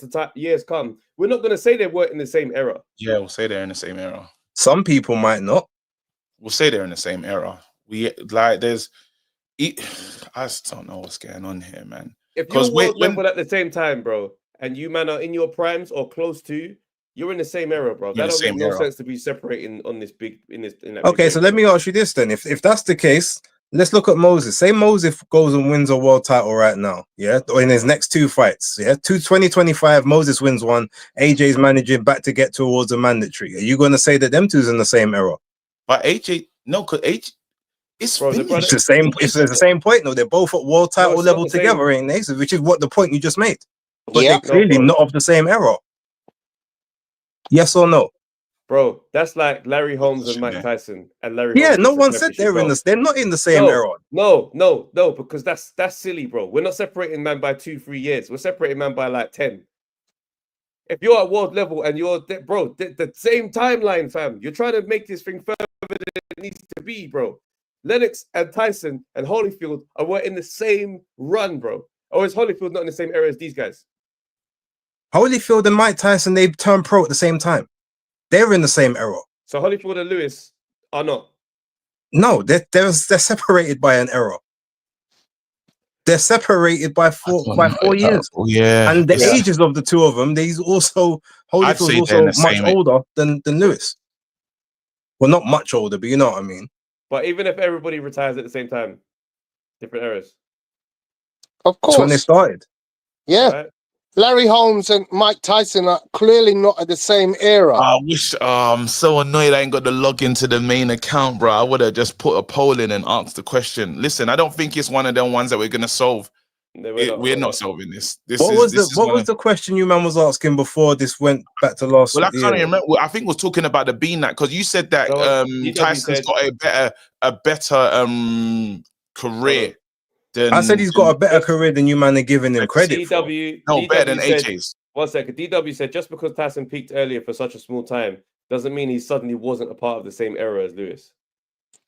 come, we're not going to say they weren't in the same era. Yeah, we'll say they're in the same era. Some people might not. We'll say they're in the same era. I just don't know what's going on here, man. If you're world level at the same time, bro, and you man are in your primes or close to, you're in the same era, bro. That don't make no sense to be separating on this big Okay, so let me ask you this then. If that's the case, let's look at Moses. Say Moses goes and wins a world title right now, yeah, or in his next 2 fights, yeah. 2025, Moses wins one. AJ's managing back to get towards a mandatory. Are you going to say that them two's in the same era? But AJ, no, because AJ, it's the same. It's the same point. No, they're both at world title level together, ain't they? Which is what the point you just made. But they're clearly not of the same era. Yes or no? Bro, that's like Larry Holmes and Mike Tyson and Larry. Yeah, Holmes no one said they're not in the same era. No, because that's silly, bro. We're not separating man by 2-3 years. We're separating man by like 10. If you're at world level and you're the same timeline, fam. You're trying to make this thing further than it needs to be, bro. Lennox and Tyson and Holyfield were in the same run, bro. Or is Holyfield not in the same era as these guys? Holyfield and Mike Tyson, they turned pro at the same time. They're in the same era. So Holyfield and Lewis are not. No, they're separated by an era. They're separated by 4 years. Yeah, and the ages of the two of them. These also Holyfield's also much older than Lewis. Well, not much older, but you know what I mean. But even if everybody retires at the same time, different eras. Of course, that's when they started. Yeah. Right. Larry Holmes and Mike Tyson are clearly not at the same era. I wish. I'm so annoyed I ain't got to log into the main account, bro. I would have just put a poll in and asked the question. Listen, I don't think it's one of them ones that we're gonna solve. We're not solving this. What was the question you man was asking before this went back to last? Well, I can't remember. I think was talking about the BNAC because you said that Tyson's got a better career. I said he's got a better career than you man are giving him credit for. No, better than AJ's. 1 second. DW said just because Tyson peaked earlier for such a small time doesn't mean he suddenly wasn't a part of the same era as Lewis.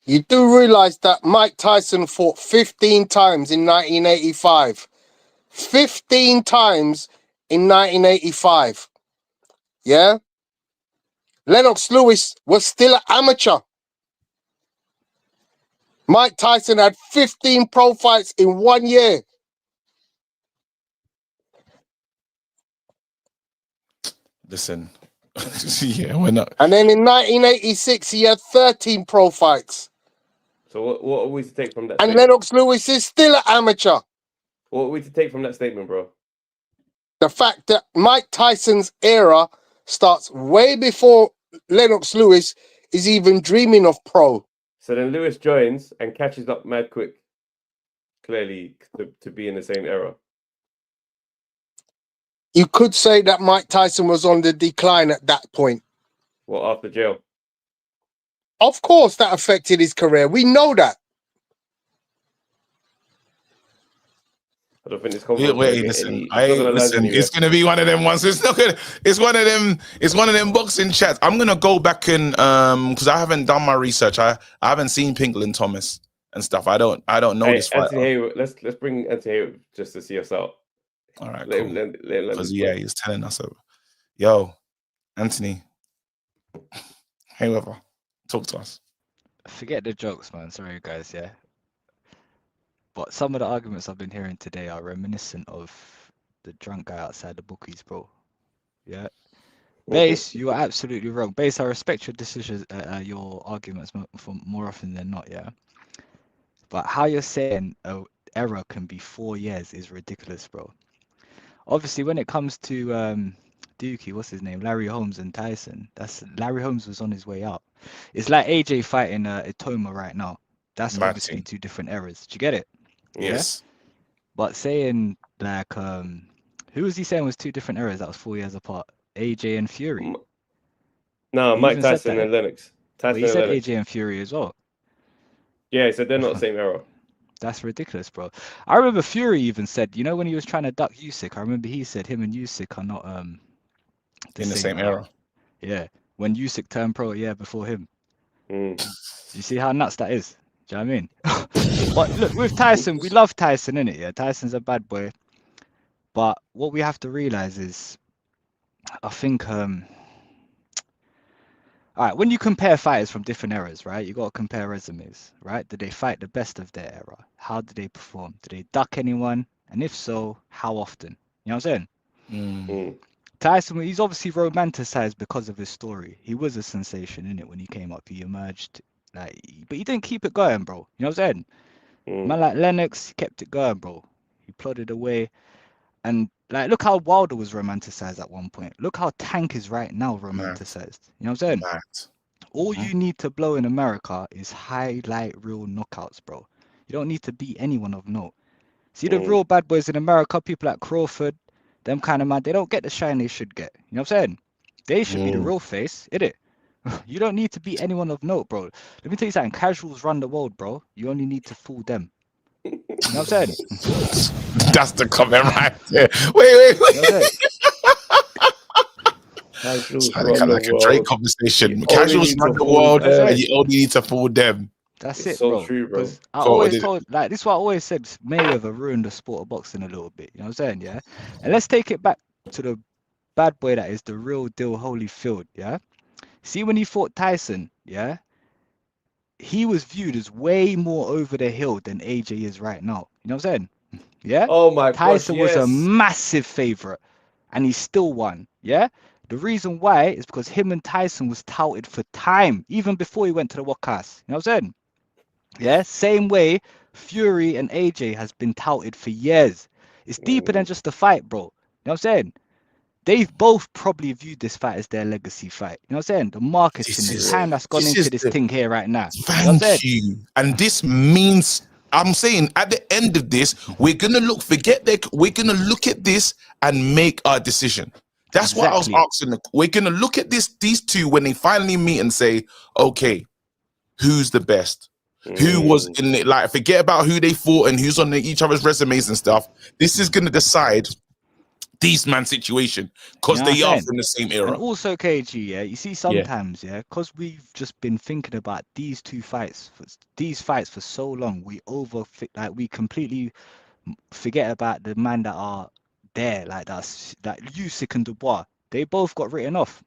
You do realize that Mike Tyson fought 15 times in 1985. 15 times in 1985. Yeah? Lennox Lewis was still an amateur. Mike Tyson had 15 pro fights in 1 year. Listen, yeah, we're not. And then in 1986, he had 13 pro fights. So what are we to take from that? And Lennox Lewis is still an amateur. What are we to take from that statement, bro? The fact that Mike Tyson's era starts way before Lennox Lewis is even dreaming of pro. So then Lewis joins and catches up mad quick, clearly, to be in the same era. You could say that Mike Tyson was on the decline at that point. Well, after jail? Of course, that affected his career. We know that. I don't think this listen, it's gonna be one of them ones. It's not gonna. It's one of them. It's one of them boxing chats. I'm gonna go back and because I haven't done my research. I haven't seen Pinkland Thomas and stuff. I don't know this fight. Let's bring Anthony Hayward just to see us out. All right, because he's telling us. Yo, Anthony Hayward, talk to us. Forget the jokes, man. Sorry, guys. Yeah. But some of the arguments I've been hearing today are reminiscent of the drunk guy outside the bookies, bro. Yeah. Base, you are absolutely wrong. Base, I respect your decisions, your arguments for more often than not, yeah. But how you're saying an error can be 4 years is ridiculous, bro. Obviously, when it comes to Dookie, what's his name? Larry Holmes and Tyson. Larry Holmes was on his way up. It's like AJ fighting Itoma right now. That's obviously 2 different eras. Do you get it? Yes. Yeah? But saying like Who was he saying was 2 different eras that was 4 years apart? AJ and Fury. No, He Mike even said Tyson that. and Lennox. But Tyson he and said Lennox. AJ and Fury as well. Yeah, he said they're not the same era. That's ridiculous, bro. I remember Fury even said, you know, when he was trying to duck Usyk, I remember he said him and Usyk are not In the same era. Yeah, when Usyk turned pro a year before him. Mm. You see how nuts that is? Do you know what I mean? But look, with Tyson, we love Tyson, innit? Yeah, Tyson's a bad boy. But what we have to realize is, I think, all right, when you compare fighters from different eras, right, you got to compare resumes, right? Did they fight the best of their era? How did they perform? Did they duck anyone? And if so, how often? You know what I'm saying? Mm. Tyson, he's obviously romanticized because of his story. He was a sensation, innit? When he came up, he emerged, like, but he didn't keep it going, bro. You know what I'm saying? Man, like Lennox, he kept it going, bro. He plodded away, and like, look how Wilder was romanticized at one point. Look how Tank is right now romanticized. You know what I'm saying? Mad. All you need to blow in America is highlight real knockouts, bro. You don't need to beat anyone of note. See the real bad boys in America, people like Crawford, them kind of man, they don't get the shine they should get. You know what I'm saying? They should be the real face, innit? You don't need to beat anyone of note, bro. Let me tell you something. Casuals run the world, bro. You only need to fool them. You know what I'm saying? That's the comment right there. Wait. You know what I'm saying? Casuals Sounded run kind the of like a Drake world. conversation. You only Casuals need run to the fool world, them. and you only need to fool them. That's It's it, so bro. true, bro. Because I So always it- told, like, this is what I always said, Mayweather ruined the sport of boxing a little bit. You know what I'm saying? Yeah. And let's take it back to the bad boy that is the real deal Holyfield. Yeah. See, when he fought Tyson, yeah, he was viewed as way more over the hill than AJ is right now. You know what I'm saying? Yeah. Oh my gosh, Tyson was a yes. massive favorite, and he still won. Yeah. The reason why is because him and Tyson was touted for time, even before he went to the Wakas. You know what I'm saying? Yeah, same way Fury and AJ has been touted for years. It's deeper than just a fight, bro. You know what I'm saying? They've both probably viewed this fight as their legacy fight. You know what I'm saying? The marketing, the time that's gone into this thing here right now. You know what I'm saying? Thank you. And this means, I'm saying, at the end of this, we're gonna we're gonna look at this and make our decision. That's what I was Exactly. asking. We're gonna look at these two when they finally meet and say, okay, who's the best? Who was in it? Like, forget about who they fought and who's on each other's resumes and stuff. This is gonna decide these man situation because You know what I'm they are saying? from the same And era. also, KG, yeah, you see sometimes, yeah, because we've just been thinking about these fights for so long, we completely forget about the man that are there, like that's like Usyk and Dubois. They both got written off.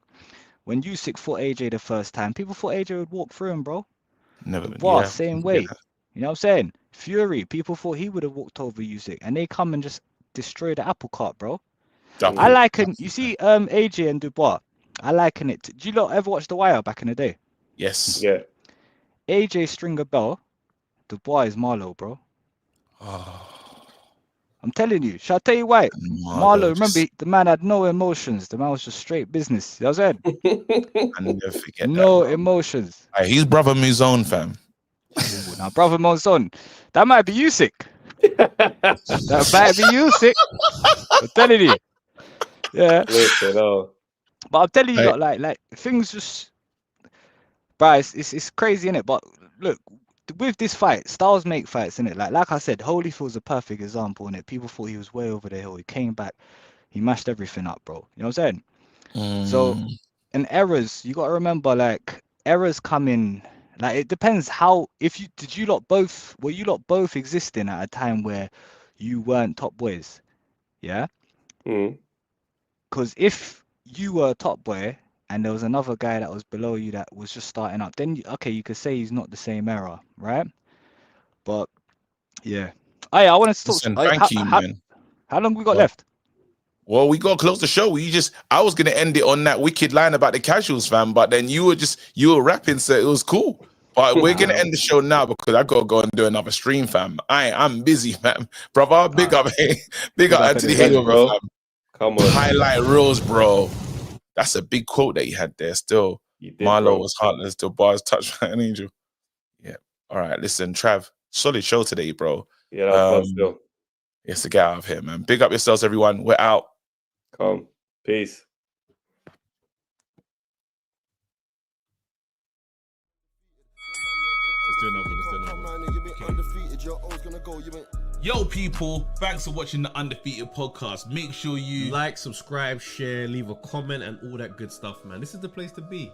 When Usyk fought AJ the first time, people thought AJ would walk through him, bro. Never, Dubois, same way. You know what I'm saying? Fury, people thought he would have walked over Usyk, and they come and just destroy the apple cart, bro. I liken, you see, AJ and Dubois. I liken it. Do you lot ever watch The Wire back in the day? Yes. Yeah. AJ Stringer Bell, Dubois is Marlowe, bro. I'm telling you. Shall I tell you why? Marlowe, remember, the man had no emotions. The man was just straight business. You know what I'm saying? I never forget No that, bro. emotions. He's brother Muzone, fam. Ooh, now, brother Monson, that might be Usyk. That might be Usyk. I'm telling you. Yeah. But I'm telling you, like things just, bro, it's crazy, innit? But look, with this fight, styles make fights, innit? Like I said, Holyfield's a perfect example, innit? People thought he was way over the hill. He came back, he mashed everything up, bro. You know what I'm saying? So, and errors, you got to remember, like, errors come in, like, it depends how, were you lot both existing at a time where you weren't top boys? Yeah? Because if you were a top boy and there was another guy that was below you that was just starting up, then okay, you could say he's not the same era, right? But yeah, I wanted to talk. Listen, thank you, man. How long we got left? Well, we got to close the show. I was gonna end it on that wicked line about the casuals, fam, but then you were rapping, so it was cool. But we're gonna end the show now because I gotta go and do another stream, fam. I'm busy, fam. Brother, big up Anthony Hayward, bro. fam. Come on. Highlight reels, bro. That's a big quote that you had there. Still, Marlo was heartless, still bars touched by an angel. Yeah. All right, listen, Trav, solid show today, bro. Yeah, that was fun still. It's to get out of here, man. Big up yourselves, everyone. We're out. Calm. Peace. Yo, people, thanks for watching the Undefeated podcast. Make sure you like, subscribe, share, leave a comment, and all that good stuff, man. This is the place to be.